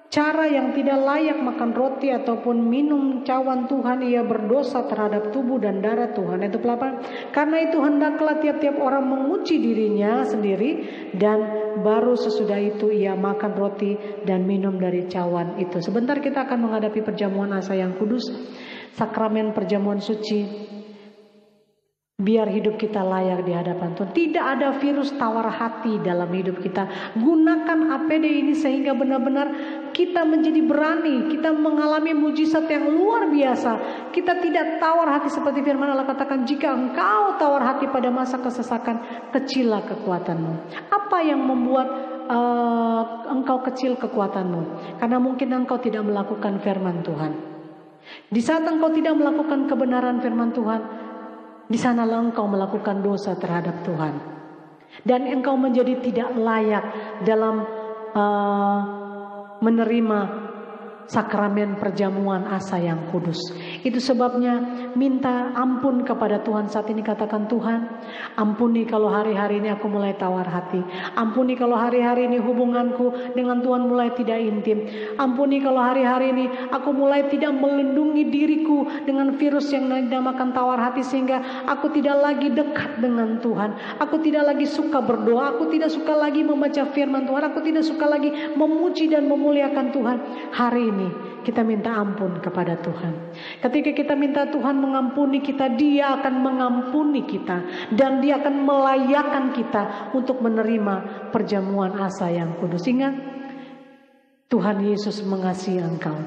A: cara yang tidak layak makan roti ataupun minum cawan Tuhan, ia berdosa terhadap tubuh dan darah Tuhan. Ayat 28. Karena itu hendaklah tiap-tiap orang menguji dirinya sendiri, dan baru sesudah itu ia makan roti dan minum dari cawan itu. Sebentar kita akan menghadapi perjamuan asa yang kudus, sakramen perjamuan suci. Biar hidup kita layak di hadapan Tuhan. Tidak ada virus tawar hati dalam hidup kita. Gunakan APD ini sehingga benar-benar kita menjadi berani. Kita mengalami mujizat yang luar biasa. Kita tidak tawar hati seperti firman Allah katakan, jika engkau tawar hati pada masa kesesakan, kecillah kekuatanmu. Apa yang membuat engkau kecil kekuatanmu? Karena mungkin engkau tidak melakukan firman Tuhan. Di saat engkau tidak melakukan kebenaran firman Tuhan, di sanalah engkau melakukan dosa terhadap Tuhan. Dan engkau menjadi tidak layak dalam menerima sakramen perjamuan asa yang kudus. Itu sebabnya minta ampun kepada Tuhan saat ini. Katakan, Tuhan, ampuni kalau hari-hari ini aku mulai tawar hati. Ampuni kalau hari-hari ini hubunganku dengan Tuhan mulai tidak intim. Ampuni kalau hari-hari ini aku mulai tidak melindungi diriku dengan virus yang dinamakan tawar hati, sehingga aku tidak lagi dekat dengan Tuhan. Aku tidak lagi suka berdoa. Aku tidak suka lagi membaca firman Tuhan. Aku tidak suka lagi memuji dan memuliakan Tuhan. Hari ini kita minta ampun kepada Tuhan. Ketika kita minta Tuhan mengampuni kita, Dia akan mengampuni kita, dan Dia akan melayakkan kita untuk menerima perjamuan asa yang kudus. Ingat, Tuhan Yesus mengasihi engkau.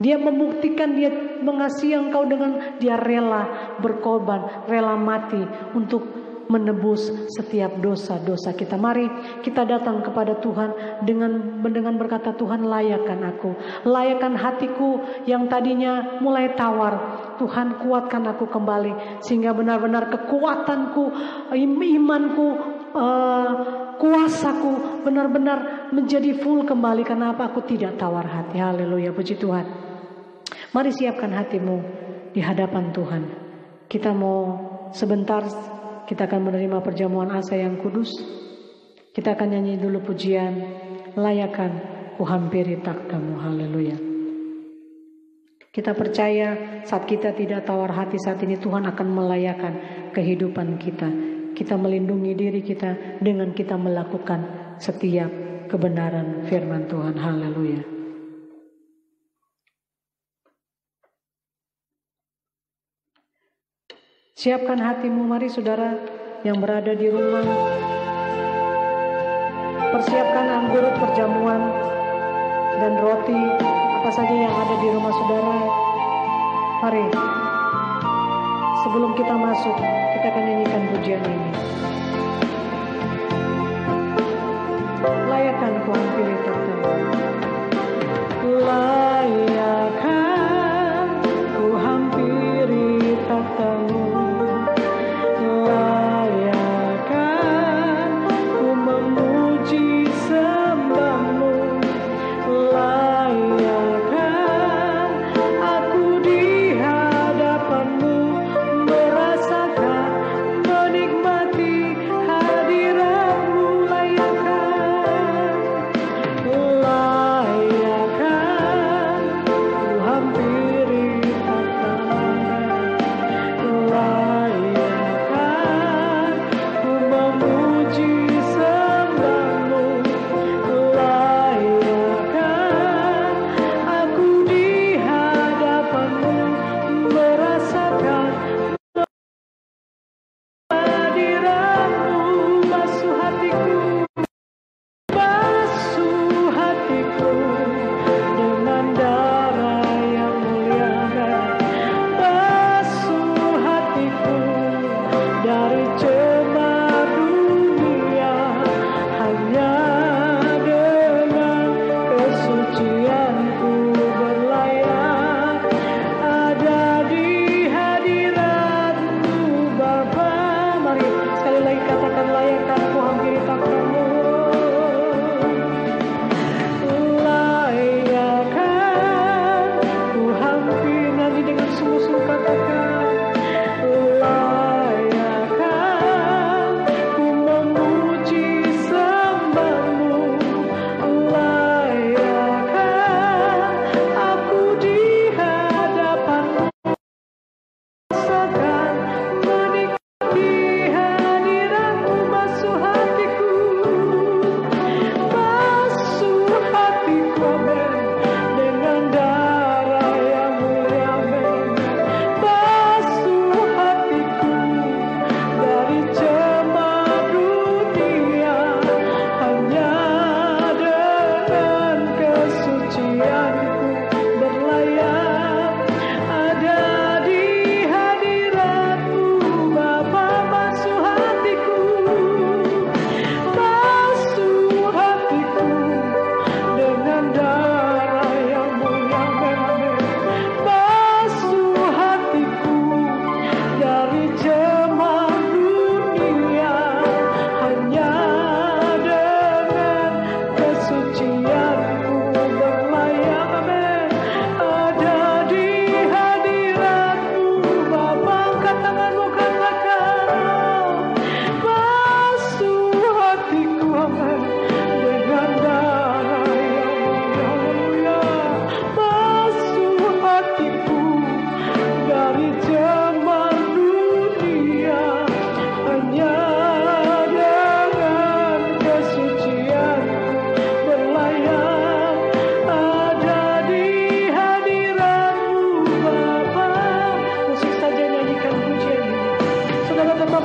A: Dia membuktikan Dia mengasihi engkau dengan Dia rela berkorban, rela mati untuk menebus setiap dosa-dosa kita. Mari kita datang kepada Tuhan dengan berkata, Tuhan, layakkan aku, layakkan hatiku yang tadinya mulai tawar. Tuhan, kuatkan aku kembali sehingga benar-benar kekuatanku, imanku, kuasaku benar-benar menjadi full kembali. Karena apa? Aku tidak tawar hati. Haleluya, puji Tuhan. Mari siapkan hatimu di hadapan Tuhan. Kita mau sebentar, kita akan menerima perjamuan asa yang kudus. Kita akan nyanyi dulu pujian, layakkan ku hampiri takhtamu. Haleluya. Kita percaya saat kita tidak tawar hati saat ini, Tuhan akan melayakkan kehidupan kita. Kita melindungi diri kita dengan kita melakukan setiap kebenaran firman Tuhan. Haleluya. Siapkan hatimu, mari saudara yang berada di rumah. Persiapkan anggur perjamuan dan roti, apa saja yang ada di rumah saudara. Mari, sebelum kita masuk, kita akan nyanyikan pujian ini. Layakkan ku hampiri takhtamu. Layakkan ku hampiri takhtamu. Layakkan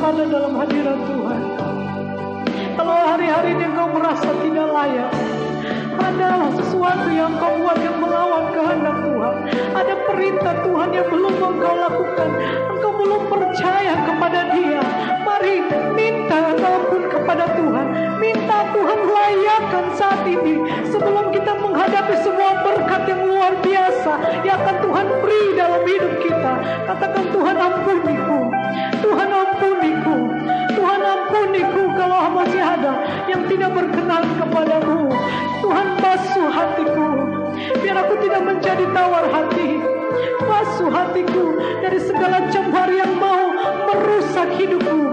A: ada dalam hadirat Tuhan. Kalau hari-hari ini engkau merasa tidak layak, adalah sesuatu yang kau buat yang melawan kehendak Tuhan. Ada perintah Tuhan yang belum engkau lakukan. Engkau belum percaya kepada Dia. Mari minta ampun kepada Tuhan. Minta Tuhan layakkan saat ini. Sebelum kita menghadapi semua berkat yang luar biasa yang akan Tuhan beri dalam hidup kita. Katakan, Tuhan ampuniku. Tuhan ampuniku. Tuhan ampuniku kalau masih ada yang tidak berkenan kepadamu. Tuhan basuh hatiku, biar aku tidak menjadi tawar hati. Basuh hatiku dari segala cemar yang mau merusak hidupku.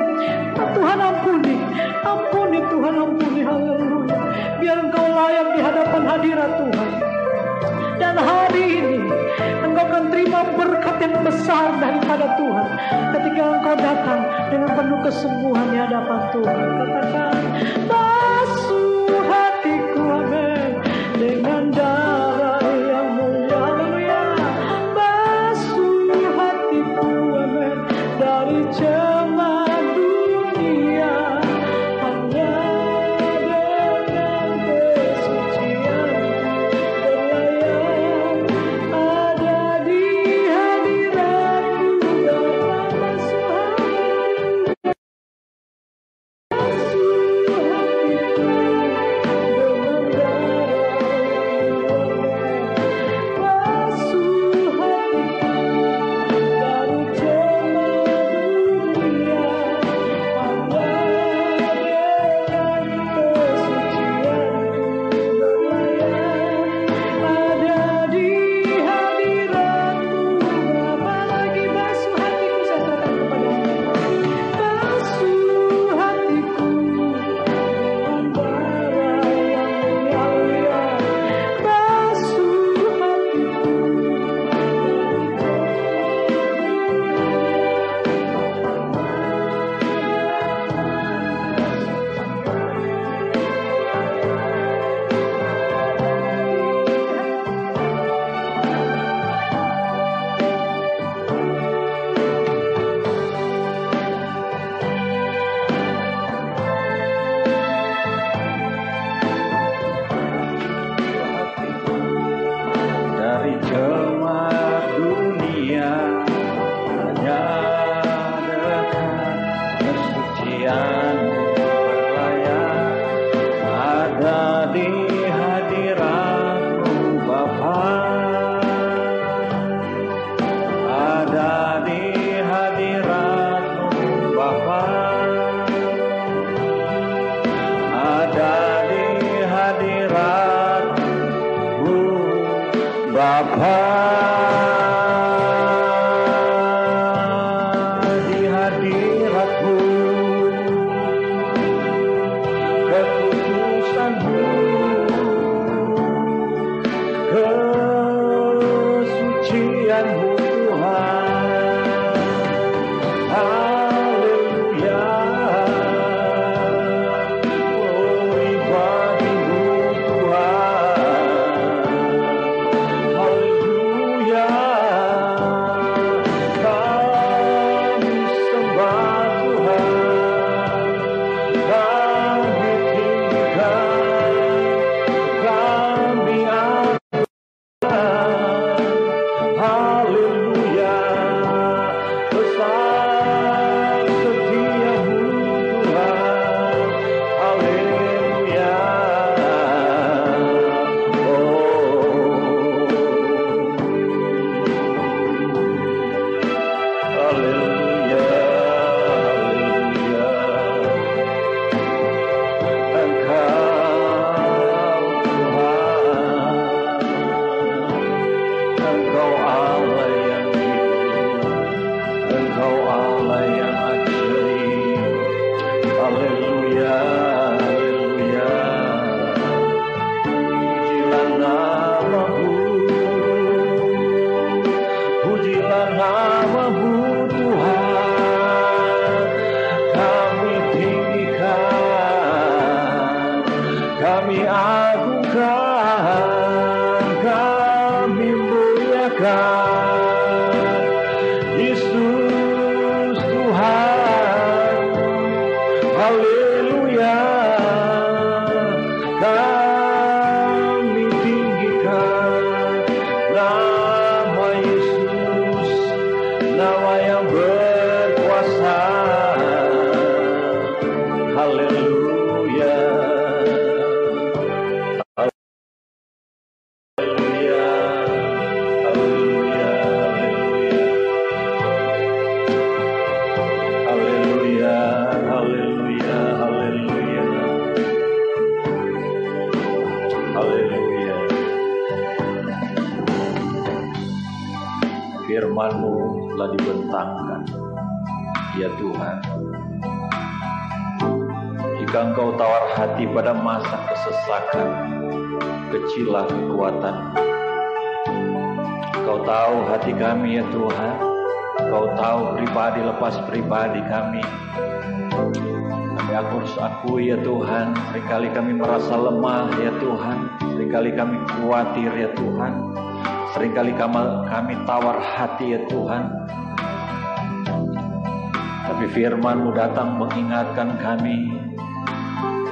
A: Tuhan ampuni, ampuni Tuhan, ampuni. Haleluya. Biar engkau layak di hadapan hadirat Tuhan. Dan hari ini engkau akan terima berkat yang besar daripada Tuhan ketika engkau datang dengan penuh kesungguhan di hadapan Tuhan. Katakan, basuh hatiku, amin, dengan darah yang mulia. Haleluya. Basuh hatiku, amin, dari cemar dunia. Hanya dengan kesucian berlayan ada di hadirat-Mu, Bapa. Basuh hatiku, Yesus Tuhan,
B: Yesus, nama yang berkuasa. Haleluya, haleluya, haleluya, haleluya, haleluya, haleluya, haleluya. Firman-Mu telah dibentangkan, ya Tuhan. Jika Engkau tawar hati pada masa kesesakan, kecillah kekuatan. Engkau tahu hati kami, ya Tuhan. Engkau tahu pribadi lepas pribadi kami. Kami harus akui, ya Tuhan, seringkali kami merasa lemah, ya Tuhan. Seringkali kami khawatir, ya Tuhan. Seringkali kami tawar hati, ya Tuhan. Tapi firman-Mu datang mengingatkan kami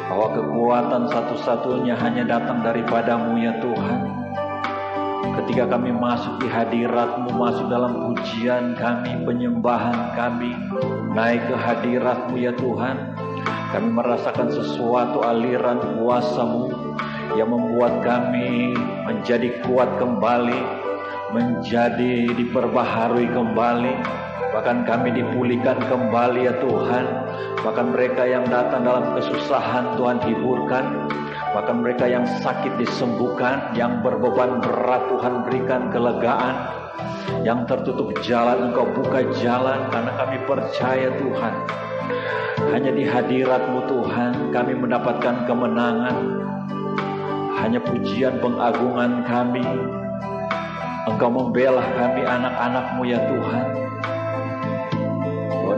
B: bahwa kekuatan satu-satunya hanya datang daripada-Mu, ya Tuhan. Ketika kami masuk di hadirat-Mu, masuk dalam pujian kami, penyembahan kami, naik ke hadirat-Mu, ya Tuhan, kami merasakan sesuatu aliran kuasa-Mu yang membuat kami menjadi kuat kembali, menjadi diperbaharui kembali. Bahkan kami dipulihkan kembali, ya Tuhan. Bahkan mereka yang datang dalam kesusahan Tuhan hiburkan. Bahkan mereka yang sakit disembuhkan. Yang berbeban berat Tuhan berikan kelegaan. Yang tertutup jalan Engkau buka jalan. Karena kami percaya Tuhan, hanya di hadirat-Mu Tuhan kami mendapatkan kemenangan. Hanya pujian pengagungan kami, Engkau membela kami anak-anak-Mu, ya Tuhan.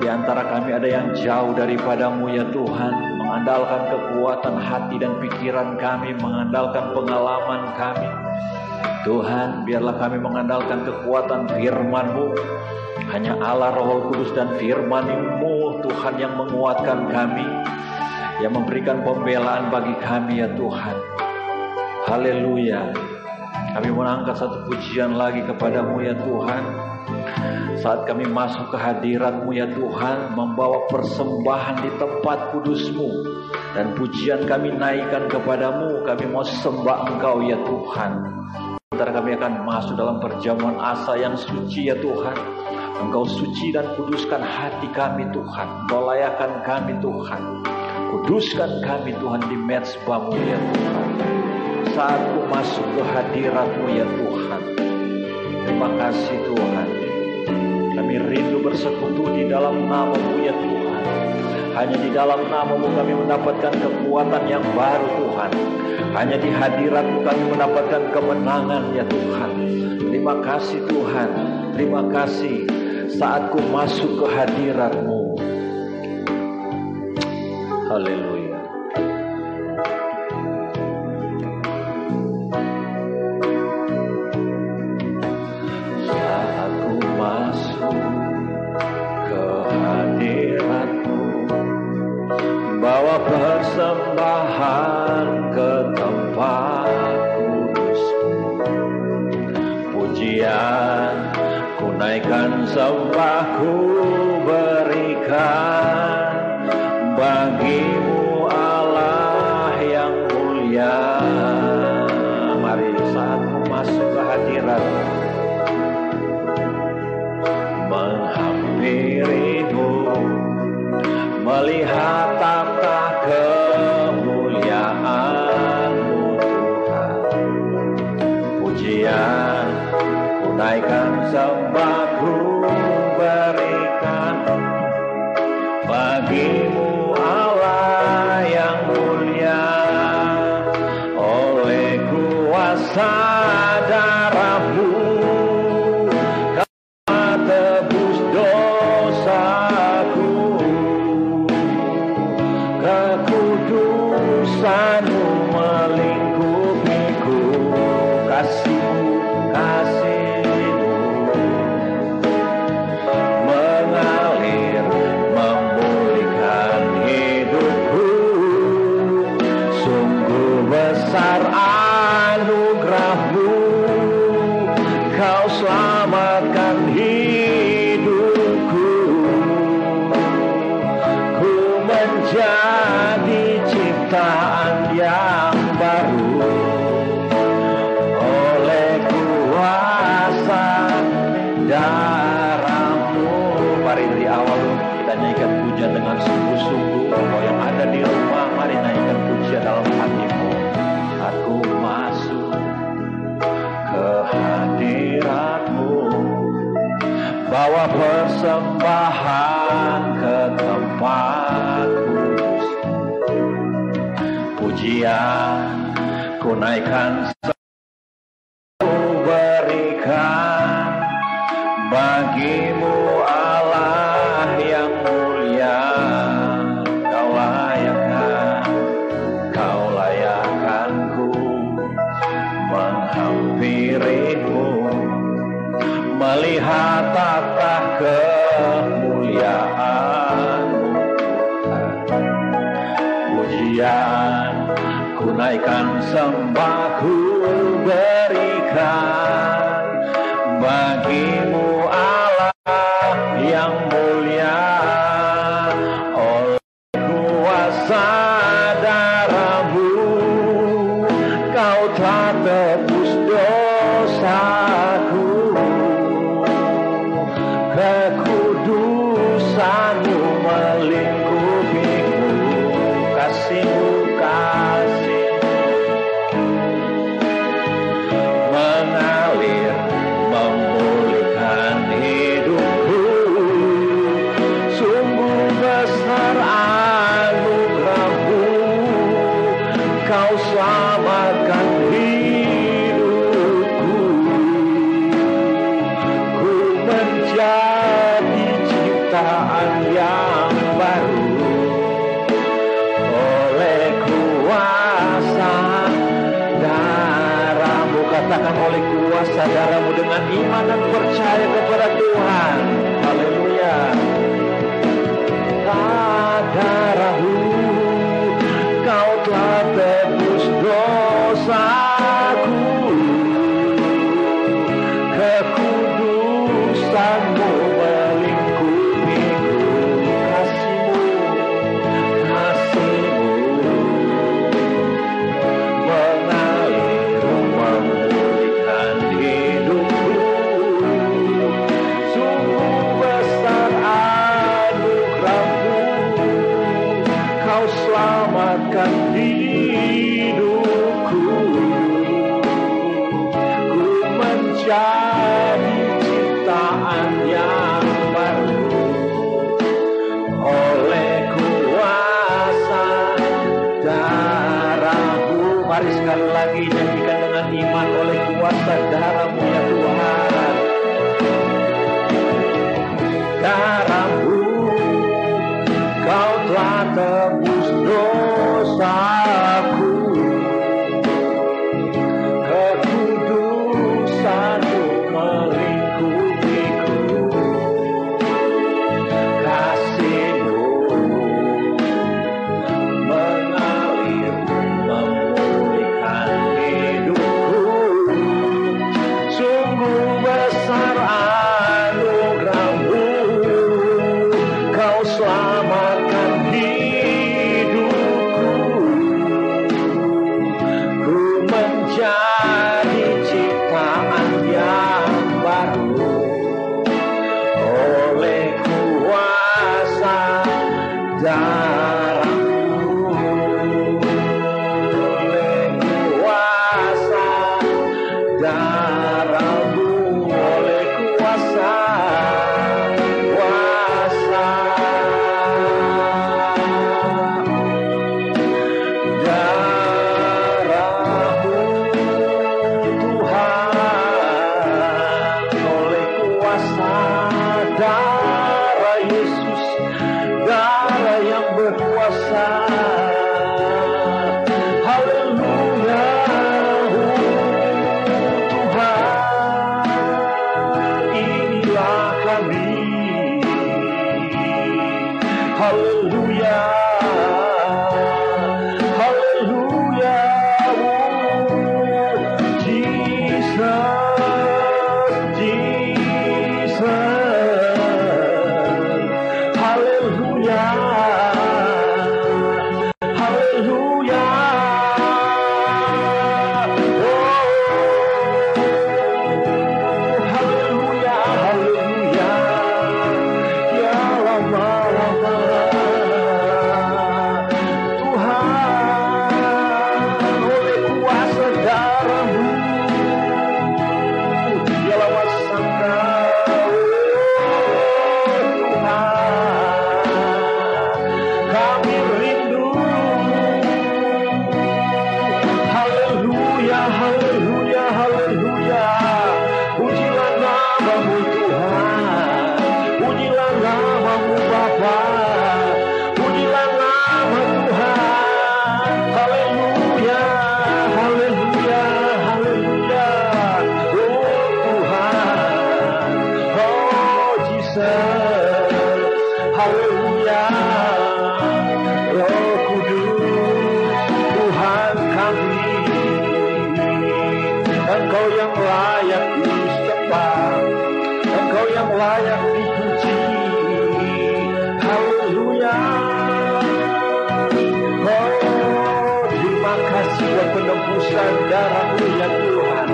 B: Di antara kami ada yang jauh daripada-Mu, ya Tuhan, mengandalkan kekuatan hati dan pikiran kami, mengandalkan pengalaman kami. Tuhan, biarlah kami mengandalkan kekuatan firman-Mu. Hanya Allah Roh Kudus dan firman-Mu Tuhan yang menguatkan kami, yang memberikan pembelaan bagi kami, ya Tuhan. Haleluya. Kami mengangkat satu pujian lagi kepada-Mu, ya Tuhan. Saat kami masuk ke hadirat-Mu, ya Tuhan, membawa persembahan di tempat kudus-Mu, dan pujian kami naikkan kepada-Mu, kami mau sembah Engkau, ya Tuhan. Sementara kami akan masuk dalam perjamuan asa yang suci, ya Tuhan. Engkau suci dan kuduskan hati kami, Tuhan. Engkau layakkan kami, Tuhan. Kuduskan kami, Tuhan, di mezbah-Mu, ya Tuhan. Saat ku masuk ke hadirat-Mu, ya Tuhan. Terima kasih, Tuhan. Kami rindu bersekutu di dalam nama-Mu, ya Tuhan. Hanya di dalam nama-Mu kami mendapatkan kekuatan yang baru, Tuhan. Hanya di hadirat-Mu kami mendapatkan kemenangan, ya Tuhan. Terima kasih, Tuhan. Terima kasih. Saat ku masuk ke hadirat-Mu. Haleluya. Bawa persembahan ke tempat kudus-Mu. Pujian ku naikkan, sembah ku berikan bagi-Mu Allah yang mulia. Mari saat ku masuk ke hadirat-Mu, menghampiri-Mu, melihat tata kemuliaan-Mu, Tuhan. Pujian ku naikkan, sembah ku berikan bagi-Mu Allah yang mulia. Oleh kuasa darah-Mu kau tebus dosaku. Kekudusan-Mu melingkupiku. Kasih-Mu mengalir memulihkan selamatkan hidupku. Ku menjadi ciptaan yang baru oleh kuasa darah-Mu. Mari dari awal kita nyanyikan pujian dengan sungguh-sungguh. Kau yang ada di rumah, mari nyanyikan pujian dalam hatimu. Aku masuk ke hadirat-Mu, bawa persembahan ke tempat kudus. Pujian ku naikkan, berikan bagi-Mu Allah yang mulia. Kau layakkan ku menghampiri-Mu, melihat tata kemuliaan-Mu. Pujian ku naikkan, sembah ku berikan bagi-Mu Allah yang mulia. Oleh kuasa darah-Mu, Kau telah tebus dosaku. Kekudusan-Mu melingkupiku. Kasih-Mu, mengalir, memulihkan hidupku. Sungguh besar anugerah-Mu, Kau selamatkan hidupku. Ku menjadi ciptaan yang baru oleh kuasa darah-Mu. Katakan, oleh kuasa darah-Mu, dengan iman dan percaya kepada Tuhan. Haleluya. Darah-Mu, Kau telah tebus dosaku. Kekudusan-Mu melingkupiku. Kasih-Mu mengalir, memulihkan hidupku. Sungguh namamu Tuhan, pujilah namamu Bapa, pujilah nama Tuhan. Haleluya, haleluya, haleluya. Oh Tuhan, oh Jesus, haleluya. Roh Kudus, Tuhan kami, Engkau yang layak disembah, Engkau yang layak dipuji. Haleluya. Oh, terima kasih buat penebusan darah-Mu ya Tuhan.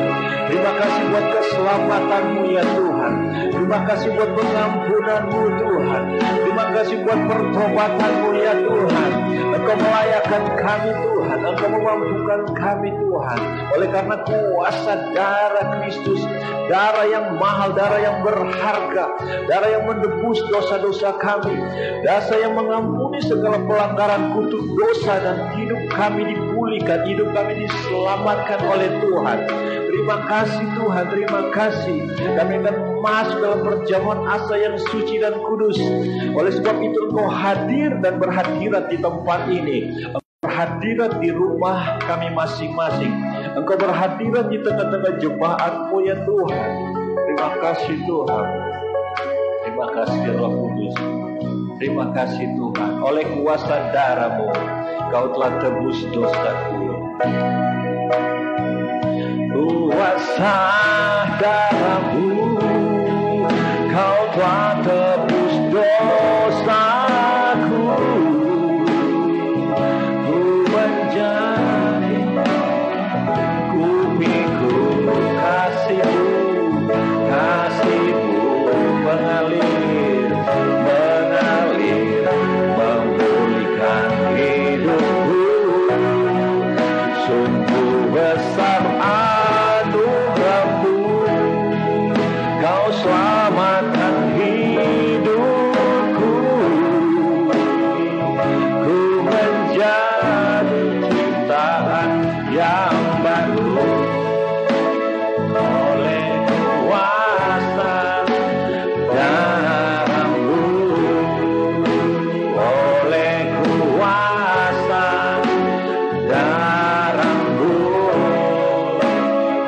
B: Terima kasih buat keselamatan-Mu ya Tuhan. Terima kasih buat pengampunan-Mu Tuhan. Terima kasih buat pertobatan-Mu ya Tuhan. Engkau melayakkan kami Tuhan, Engkau memampukan kami Tuhan. Oleh karena kuasa darah Kristus, darah yang mahal, darah yang berharga, darah yang menebus dosa-dosa kami, dasar yang mengampuni segala pelanggaran kutuk dosa, dan hidup kami dipulihkan, hidup kami diselamatkan oleh Tuhan. Terima kasih Tuhan, terima kasih. Kami akan masuk dalam perjamuan asa yang suci dan kudus. Oleh sebab itu Engkau hadir dan berhadirat di tempat ini. Berhadirat di rumah kami masing-masing. Engkau berhadirat di tengah-tengah jemaat-Mu ya Tuhan. Terima kasih Tuhan. Terima kasih ya Roh Kudus. Terima kasih Tuhan. Oleh kuasa darah-Mu, Kau telah tebus dosaku. Kuasa darah-Mu, Kau telah tebus dosaku. Ku menjadi, ku pikul kasih-Mu, kasih-Mu mengalir, mengalir, memulihkan hidupku. Sungguh besar anugerah-Mu, Kau selamatkan hidupku. Ku menjadi ciptaan yang baru oleh kuasa darah-Mu, oleh kuasa darah-Mu,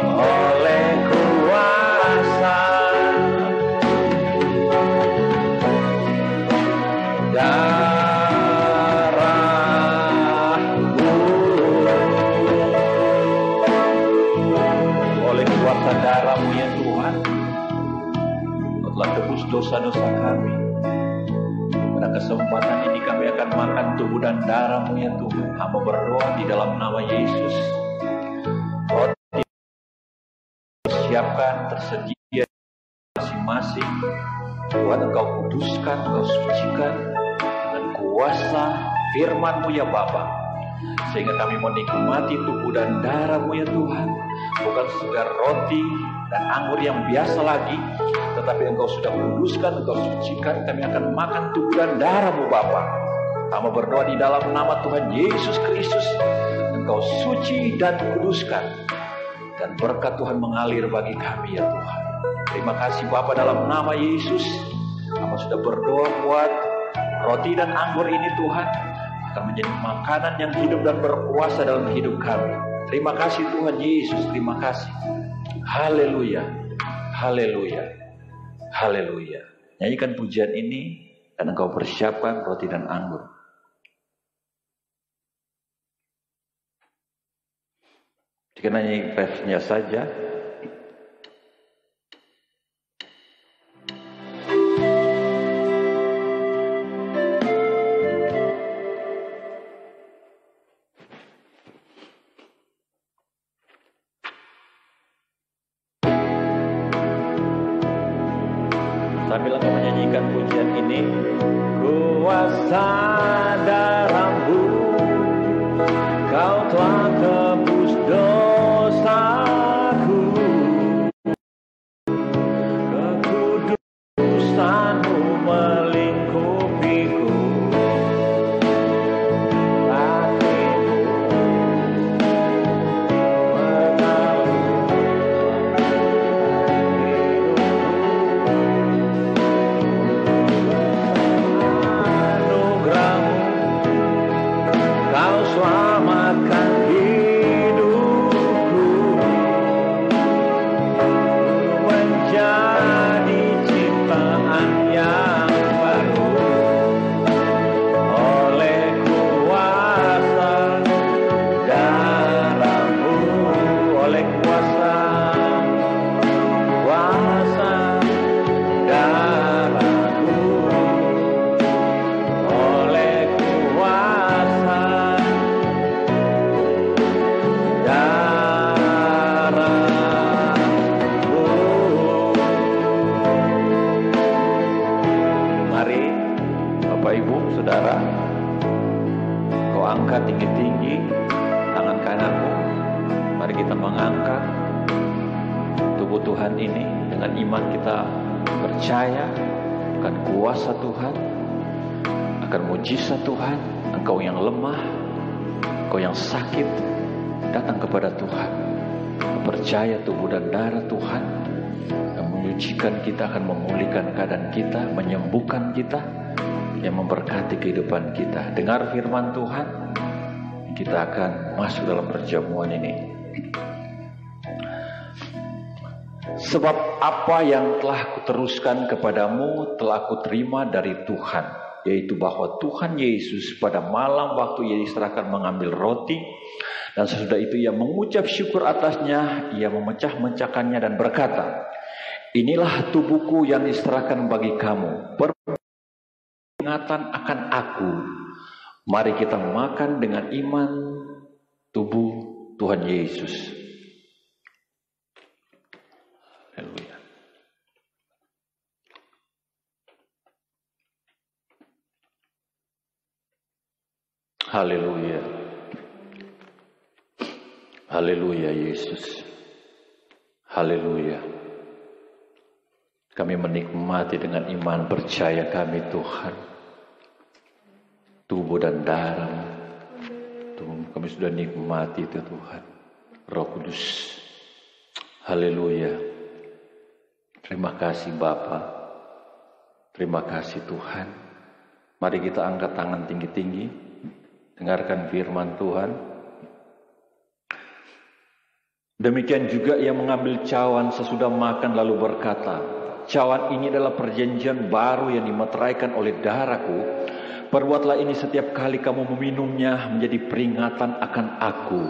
B: oleh kuasa darah-Mu, oleh kuasa darah-Mu ya Tuhan. Kau telah tebus dosa-dosa kami. Pada kesempatan ini kami akan makan tubuh dan darah-Mu ya Tuhan. Hamba berdoa di dalam nama Yesus. Roti siapkan, tersedia masing-masing. Tuhan Engkau kuduskan, Engkau sucikan dengan kuasa firman-Mu ya Bapa, sehingga kami menikmati tubuh dan darah-Mu ya Tuhan. Bukan sekedar roti dan anggur yang biasa lagi, tetapi Engkau sudah kuduskan, Engkau sucikan. Kami akan makan tubuh dan darah-Mu Bapa. Kami berdoa di dalam nama Tuhan Yesus Kristus. Engkau suci dan kuduskan, dan berkat Tuhan mengalir bagi kami ya Tuhan. Terima kasih Bapa, dalam nama Yesus. Kami sudah berdoa buat roti dan anggur ini Tuhan akan menjadi makanan yang hidup dan berkuasa dalam hidup kami. Terima kasih Tuhan Yesus, terima kasih. Haleluya, haleluya, haleluya. Nyanyikan pujian ini dan Engkau persiapkan roti dan anggur. Jika nyanyi refnya saja. Sambil engkau menyanyikan pujian ini, kuasa darah-Mu, Kau telah tebus dosaku. Kekudusan-Mu melingkupiku. Hati-Mu mengalir hidupku. angkat tinggi-tinggi tangan kananmu. Mari kita mengangkat tubuh Tuhan ini. Dengan iman kita percaya akan kuasa Tuhan, akan mujizat Tuhan. Engkau yang lemah, engkau yang sakit, datang kepada Tuhan. Percaya tubuh dan darah Tuhan yang menyucikan kita, akan memulihkan keadaan kita, menyembuhkan kita, yang memberkati kehidupan kita. Dengar firman Tuhan, kita akan masuk dalam perjamuan ini. Sebab apa yang telah kuteruskan kepadamu telah kuterima dari Tuhan, yaitu bahwa Tuhan Yesus pada malam waktu ia diserahkan mengambil roti, dan sesudah itu ia mengucap syukur atasnya, ia memecah-mecahkannya dan berkata, inilah tubuhku yang diserahkan bagi kamu, peringatan akan aku. Mari kita makan dengan iman tubuh Tuhan Yesus. Haleluya. Haleluya. Haleluya Yesus. Haleluya. Kami menikmati dengan iman percaya kami Tuhan. Tubuh dan darah Tuhan, kami sudah nikmati itu Tuhan. Roh Kudus. Haleluya. Terima kasih Bapa. Terima kasih Tuhan. Mari kita angkat tangan tinggi-tinggi. Dengarkan firman Tuhan. Demikian juga ia mengambil cawan sesudah makan lalu berkata, cawan ini adalah perjanjian baru yang dimeteraikan oleh darahku. Perbuatlah ini setiap kali kamu meminumnya menjadi peringatan akan aku.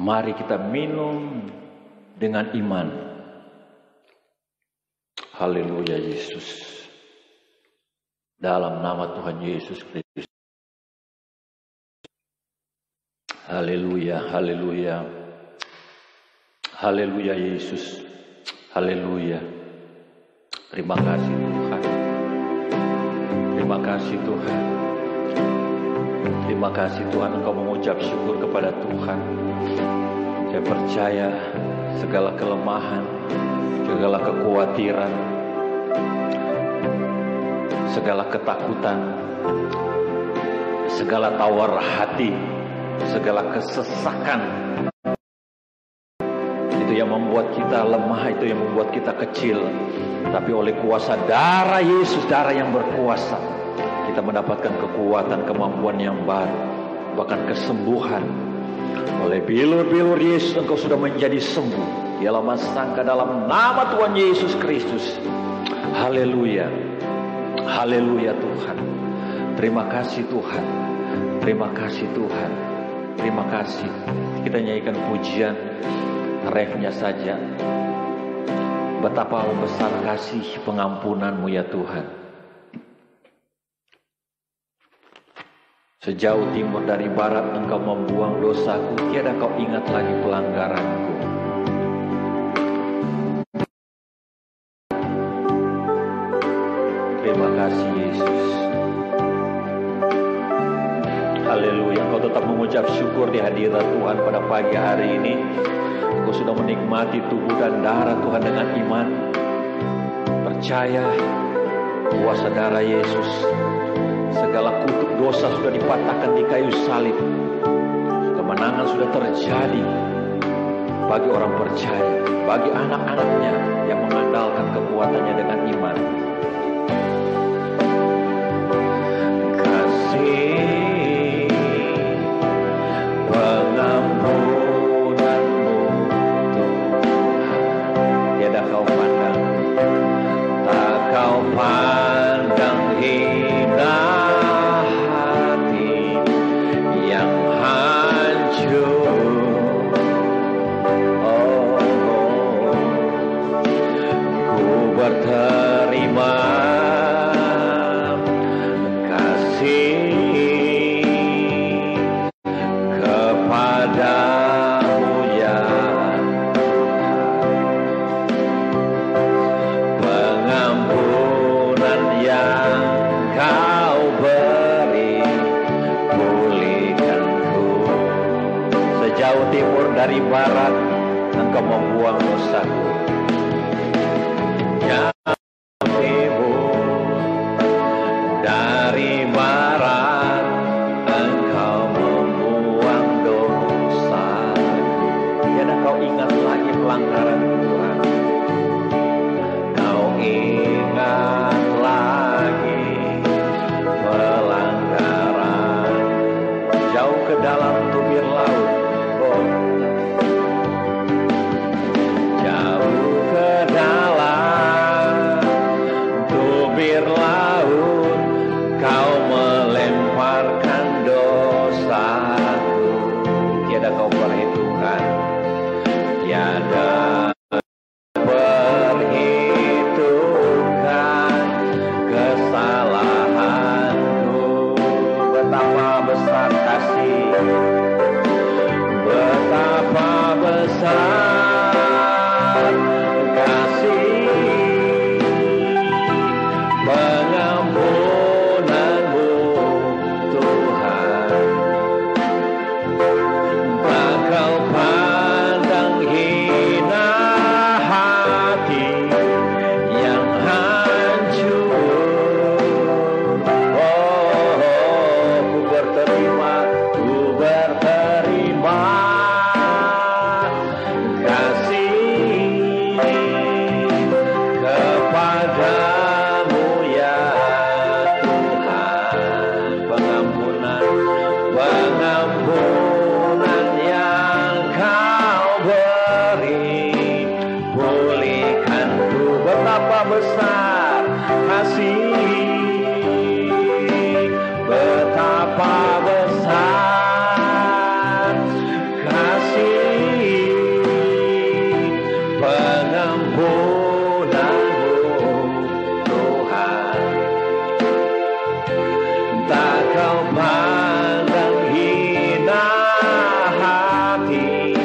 B: Mari kita minum dengan iman. Haleluya Yesus. Dalam nama Tuhan Yesus Kristus. Haleluya, haleluya. Haleluya Yesus. Haleluya. Terima kasih Tuhan. Terima kasih Tuhan. Terima kasih Tuhan, Engkau mengucap syukur kepada Tuhan. Saya percaya segala kelemahan, segala kekhawatiran, segala ketakutan, segala tawar hati, segala kesesakan, itu yang membuat kita lemah, itu yang membuat kita kecil. Tapi oleh kuasa darah Yesus, darah yang berkuasa, kita mendapatkan kekuatan, kemampuan yang baru, bahkan kesembuhan. Oleh bilur-bilur Yesus engkau sudah menjadi sembuh. Dialah sangka dalam nama Tuhan Yesus Kristus. Haleluya. Haleluya Tuhan. Terima kasih Tuhan. Terima kasih Tuhan. Terima kasih. Kita nyanyikan pujian refnya saja. Betapa besar kasih pengampunanmu ya Tuhan. Sejauh timur dari barat engkau membuang dosaku, tiada kau ingat lagi pelanggaranku. Terima kasih Yesus. Haleluya. Engkau tetap mengucap syukur di hadirat Tuhan pada pagi hari ini. Engkau sudah menikmati tubuh dan darah Tuhan dengan iman. Percaya kuasa darah Yesus. Segala kutuk dosa sudah dipatahkan di kayu salib. Kemenangan sudah terjadi bagi orang percaya, bagi anak-anaknya yang mengandalkan kekuatannya dengan iman. Kasih pengampunanmu Tuhan, tiada kau pandang, tak kau pandang hina. Terima kasih kepadamu ya pengampunan yang kau beri, pulihkan dari barat, Engkau membuang dosaku. Jauh timur dari barat, Engkau membuang dosaku. Tiada kau ingat lagi pelanggaran Tuhan. Kau ingat lagi pelanggaran. Jauh ke dalam tubir laut, oh. Jauh ke dalam tubir laut, kau melemparkan dosaku. Tiada kau perhitungkan, tiada perhitungkan kesalahanku. Betapa besar kasih, betapa besar kasih pengampunanmu Tuhan. Tak kau pandang hina hati yang hancur. Oh, ku berterima kasih kepadamu ya Tuhan. Pengampunan yang kau beri, pulihkanku. Betapa besar kasih, betapa besar kasih pengampunanmu Tuhan. Tak kau pandang hina hati.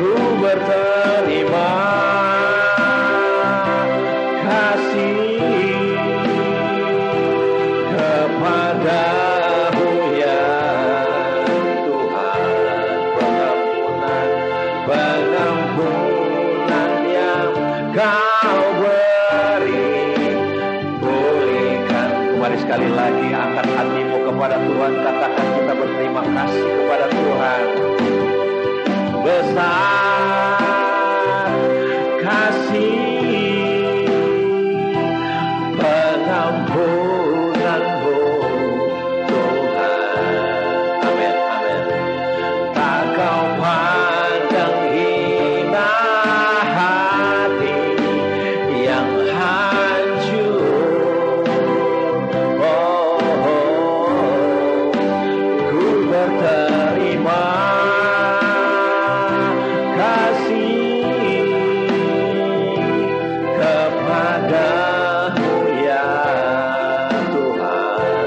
B: Ku berterima kasih kepadamu ya Tuhan. Pengampunan yang kau beri, pulihkan. Mari sekali lagi angkat hatimu kepada Tuhan, katakan kita berterima kasih kepada Tuhan. Besar kasih pengampunanmu Tuhan. Amin, amin. Tak kau pandang hina hati yang hancur. Ku berterima kasih kepadamu ya Tuhan.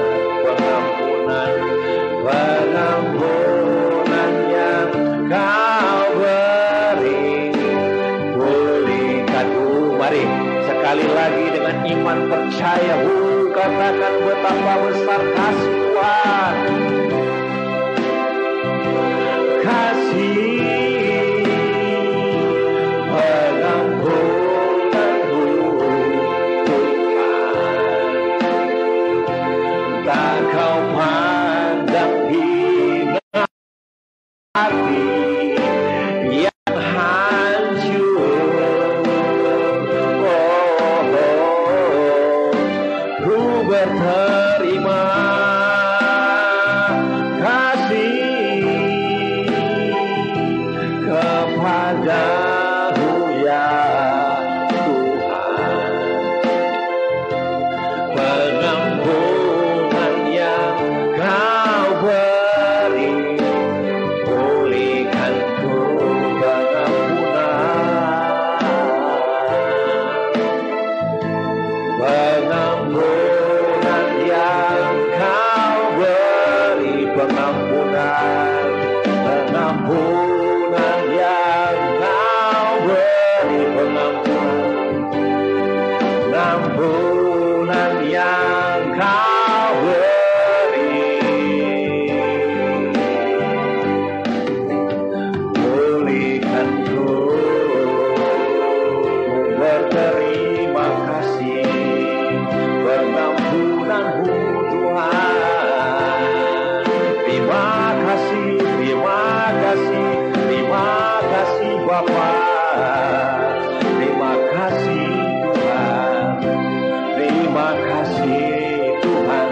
B: Pengampunan yang kau beri, pulihkanku. Mari sekali lagi dengan iman percaya, katakan betapa besar kasih Tuhan. Kasih pengampunanmu Tuhan. Tak kau pandang hina hati yang hancur. Ku berterima kasih kepadamu ya Tuhan. Pengampunan yang kau beri, pulihkanku. Pengampunan yang kau beri, pengampunan yang kau Bapa. Terima kasih Tuhan. Terima kasih Tuhan.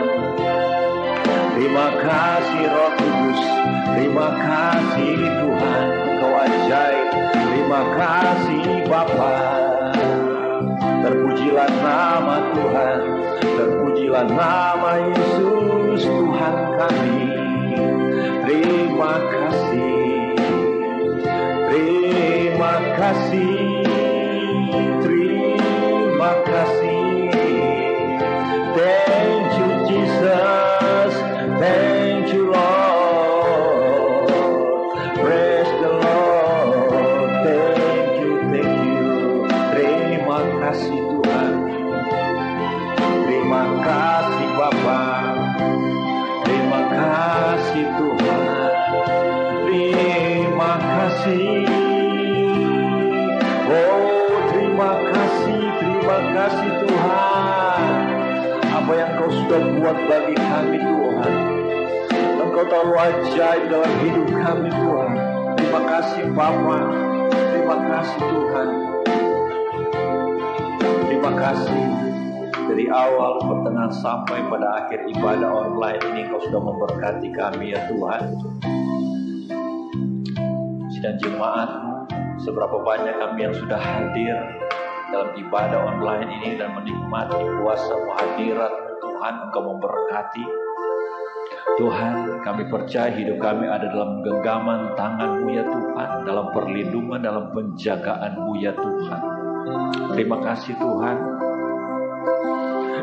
B: Terima kasih Roh Kudus. Terima kasih Tuhan, Engkau ajaib. Terima kasih Bapa. Terpujilah nama Tuhan, terpujilah nama Yesus Tuhan kami. Terima kasih, terima kasih, terima kasih. Thank you Jesus, thank you Lord, praise the Lord. Thank you, terima kasih Tuhan. Terima kasih Bapa. Terima kasih Tuhan. Terima kasih. Oh, terima kasih Tuhan. Apa yang Kau sudah buat bagi kami Tuhan. Engkau terlalu ajaib dalam hidup kami Tuhan. Terima kasih Bapa. Terima kasih Tuhan. Terima kasih. Dari awal, pertengahan sampai pada akhir ibadah online ini Kau sudah memberkati kami ya Tuhan. Dan jemaat-Mu, seberapa banyak kami yang sudah hadir dalam ibadah online ini dan menikmati kuasa hadirat-Mu Tuhan. Engkau memberkati Tuhan. Kami percaya hidup kami ada dalam genggaman tangan-Mu ya Tuhan, dalam perlindungan, dalam penjagaan-Mu ya Tuhan. Terima kasih Tuhan.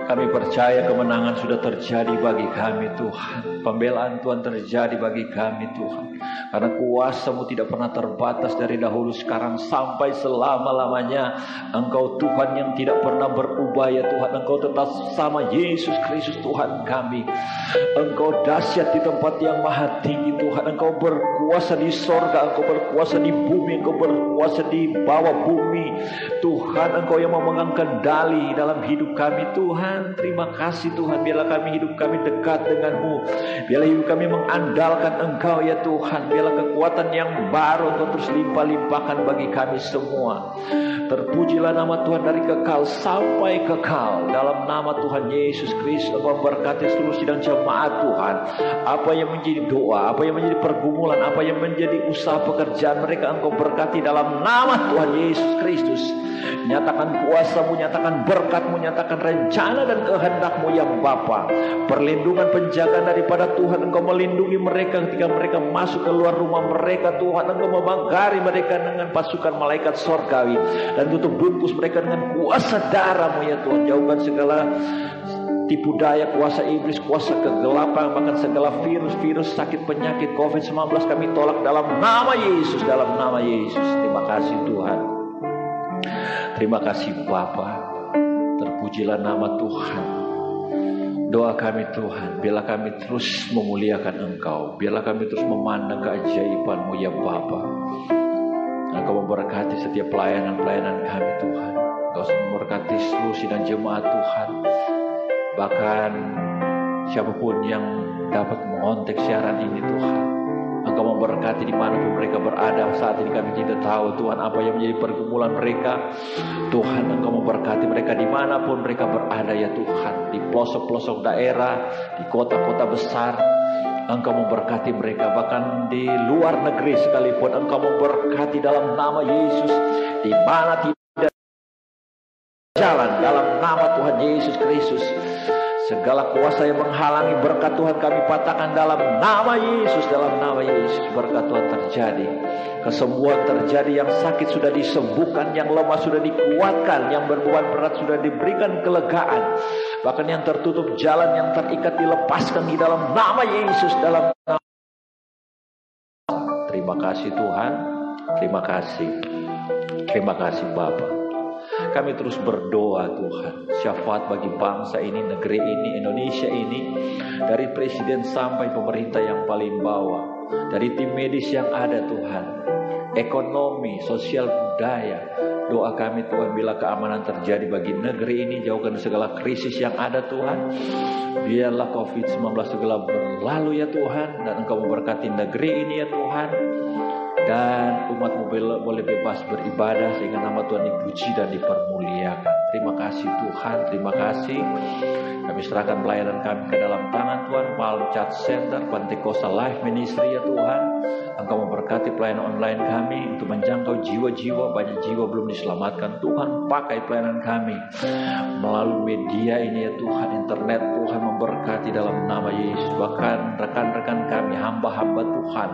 B: Kami percaya kemenangan sudah terjadi bagi kami Tuhan. Pembelaan Tuhan terjadi bagi kami Tuhan. Karena kuasa-Mu tidak pernah terbatas dari dahulu, sekarang sampai selama-lamanya. Engkau Tuhan yang tidak pernah berubah ya Tuhan. Engkau tetap sama, Yesus Kristus Tuhan kami. Engkau dahsyat di tempat yang maha tinggi Tuhan. Engkau berkuasa di sorga, Engkau berkuasa di bumi, Engkau berkuasa di bawah bumi. Tuhan, Engkau yang memegang kendali dalam hidup kami Tuhan. Terima kasih Tuhan. Biarlah hidup kami dekat dengan-Mu. Biarlah hidup kami mengandalkan Engkau ya Tuhan. Biarlah kekuatan yang baru Engkau terus limpah-limpahkan bagi kami semua. Terpujilah nama Tuhan dari kekal sampai kekal. Dalam nama Tuhan Yesus Kristus, Engkau memberkati seluruh sidang jemaat Tuhan. Apa yang menjadi doa, apa yang menjadi pergumulan, apa yang menjadi usaha pekerjaan mereka, Engkau berkati dalam nama Tuhan Yesus Kristus. Nyatakan kuasa-Mu, nyatakan berkat-Mu, nyatakan rencana dan kehendak-Mu yang Bapa. Perlindungan penjagaan daripada Tuhan. Engkau melindungi mereka ketika mereka masuk ke luar rumah mereka Tuhan. Engkau memagari mereka dengan pasukan malaikat sorgawi. Dan tutup bungkus mereka dengan kuasa darah-Mu ya Tuhan. Jauhkan segala tipu daya, kuasa iblis, kuasa kegelapan, bahkan segala virus-virus, sakit, penyakit COVID-19 kami tolak dalam nama Yesus, dalam nama Yesus. Terima kasih Tuhan. Terima kasih Bapa. Terpujilah nama Tuhan. Doa kami Tuhan, biarlah kami terus memuliakan Engkau. Biarlah kami terus memandang keajaiban-Mu ya Bapa. Engkau memberkati setiap pelayanan-pelayanan kami Tuhan. Engkau memberkati seluruh sidang jemaat Tuhan. Bahkan siapapun yang dapat mengontek siaran ini Tuhan, Engkau memberkati dimanapun mereka berada. Saat ini kami tidak tahu Tuhan apa yang menjadi pergumulan mereka. Tuhan, Engkau memberkati mereka dimanapun mereka berada ya Tuhan. Di pelosok-pelosok daerah, di kota-kota besar, Engkau memberkati mereka. Bahkan di luar negeri sekalipun, Engkau memberkati dalam nama Yesus. Di mana tidak jalan, dalam nama Tuhan Yesus Kristus. Segala kuasa yang menghalangi berkat Tuhan kami patahkan dalam nama Yesus. Dalam nama Yesus berkat Tuhan terjadi. Kesembuhan terjadi, yang sakit sudah disembuhkan, yang lemah sudah dikuatkan, yang berbeban berat sudah diberikan kelegaan. Bahkan yang tertutup jalan, yang terikat dilepaskan di dalam nama Yesus. Dalam nama. Terima kasih Tuhan. Terima kasih. Terima kasih Bapa. Kami terus berdoa Tuhan, syafaat bagi bangsa ini, negeri ini, Indonesia ini, dari presiden sampai pemerintah yang paling bawah, dari tim medis yang ada Tuhan, ekonomi, sosial, budaya. Doa kami Tuhan, bila keamanan terjadi bagi negeri ini, jauhkan segala krisis yang ada Tuhan. Biarlah COVID-19 segala berlalu ya Tuhan, dan Engkau memberkati negeri ini ya Tuhan. Dan umatmu boleh bebas beribadah sehingga nama Tuhan dipuji dan dipermuliakan. Terima kasih Tuhan, terima kasih. Kami serahkan pelayanan kami ke dalam tangan Tuhan. Palm Church Center, Pentecosta Life Ministry ya Tuhan. Engkau memberkati pelayanan online kami untuk menjangkau jiwa-jiwa. Banyak jiwa belum diselamatkan. Tuhan pakai pelayanan kami melalui media ini ya Tuhan. Internet Tuhan memberkati dalam nama Yesus. Bahkan rekan-rekan kami, hamba-hamba Tuhan,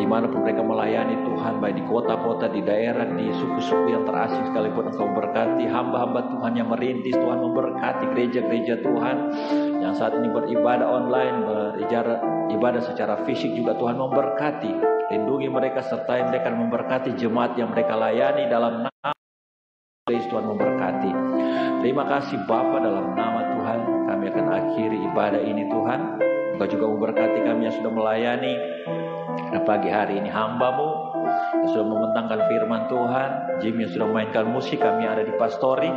B: dimanapun mereka melayani Tuhan, baik di kota-kota, di daerah, di suku-suku yang terasing sekalipun Engkau berkati. Hamba-hamba Tuhan yang merintis, Tuhan memberkati gereja-gereja Tuhan yang saat ini beribadah online, beribadah secara fisik juga Tuhan memberkati. Lindungi mereka, sertai mereka, memberkati jemaat yang mereka layani dalam nama Yesus. Tuhan memberkati. Terima kasih Bapa, dalam nama Tuhan kami akan akhiri ibadah ini Tuhan. Engkau juga memberkati kami yang sudah melayani pagi hari ini, hamba-Mu yang sudah membentangkan firman Tuhan, Jim yang sudah memainkan musik, kami ada di pastori.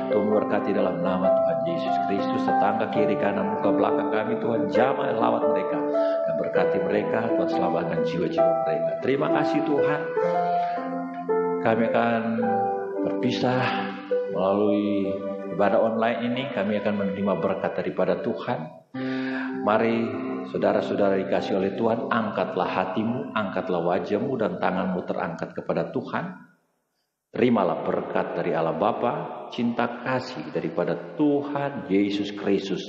B: Tuhan memberkati dalam nama Tuhan Yesus Kristus. Tetangga kiri kanan muka belakang kami Tuhan jamah lawat mereka dan berkati mereka. Tuhan selamatkan jiwa-jiwa mereka. Terima kasih Tuhan. Kami akan berpisah melalui ibadah online ini. Kami akan menerima berkat daripada Tuhan. Mari saudara-saudara dikasih oleh Tuhan, angkatlah hatimu, angkatlah wajahmu dan tanganmu terangkat kepada Tuhan. Terimalah berkat dari Allah Bapa, cinta kasih daripada Tuhan Yesus Kristus.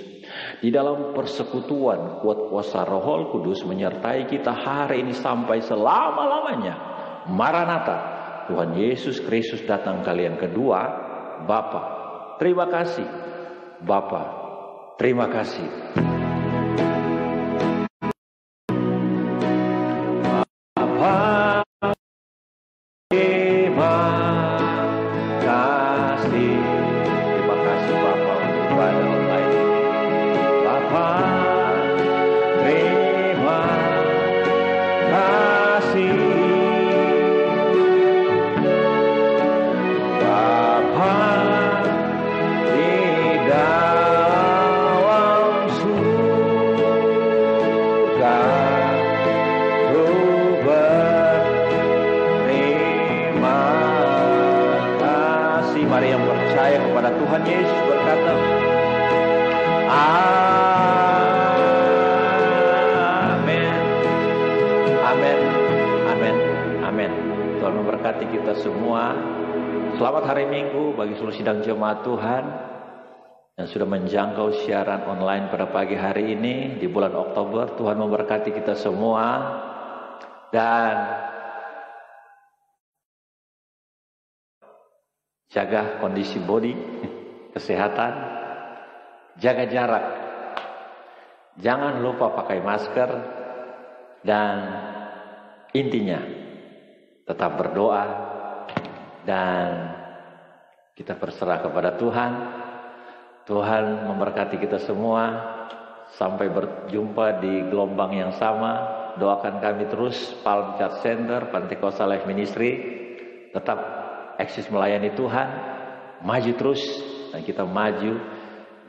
B: Di dalam persekutuan kuat kuasa Roh Kudus menyertai kita hari ini sampai selama-lamanya. Maranatha, Tuhan Yesus Kristus datang kali yang kedua. Bapa, terima kasih. Bapa, terima kasih. Tuhan Yesus berkata, amin, amin, amin, amin. Tuhan memberkati kita semua. Selamat hari Minggu bagi seluruh sidang jemaat Tuhan yang sudah menjangkau siaran online pada pagi hari ini di bulan Oktober. Tuhan memberkati kita semua dan jaga kondisi body, kesehatan, jaga jarak, jangan lupa pakai masker, dan intinya tetap berdoa dan kita berserah kepada Tuhan. Tuhan memberkati kita semua. Sampai berjumpa di gelombang yang sama. Doakan kami terus, Palm Church Center, Pentecosta Life Ministry, tetap eksis melayani Tuhan, maju terus, dan kita maju,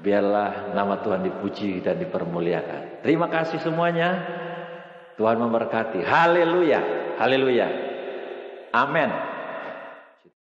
B: biarlah nama Tuhan dipuji dan dipermuliakan. Terima kasih semuanya, Tuhan memberkati. Haleluya, haleluya, amin.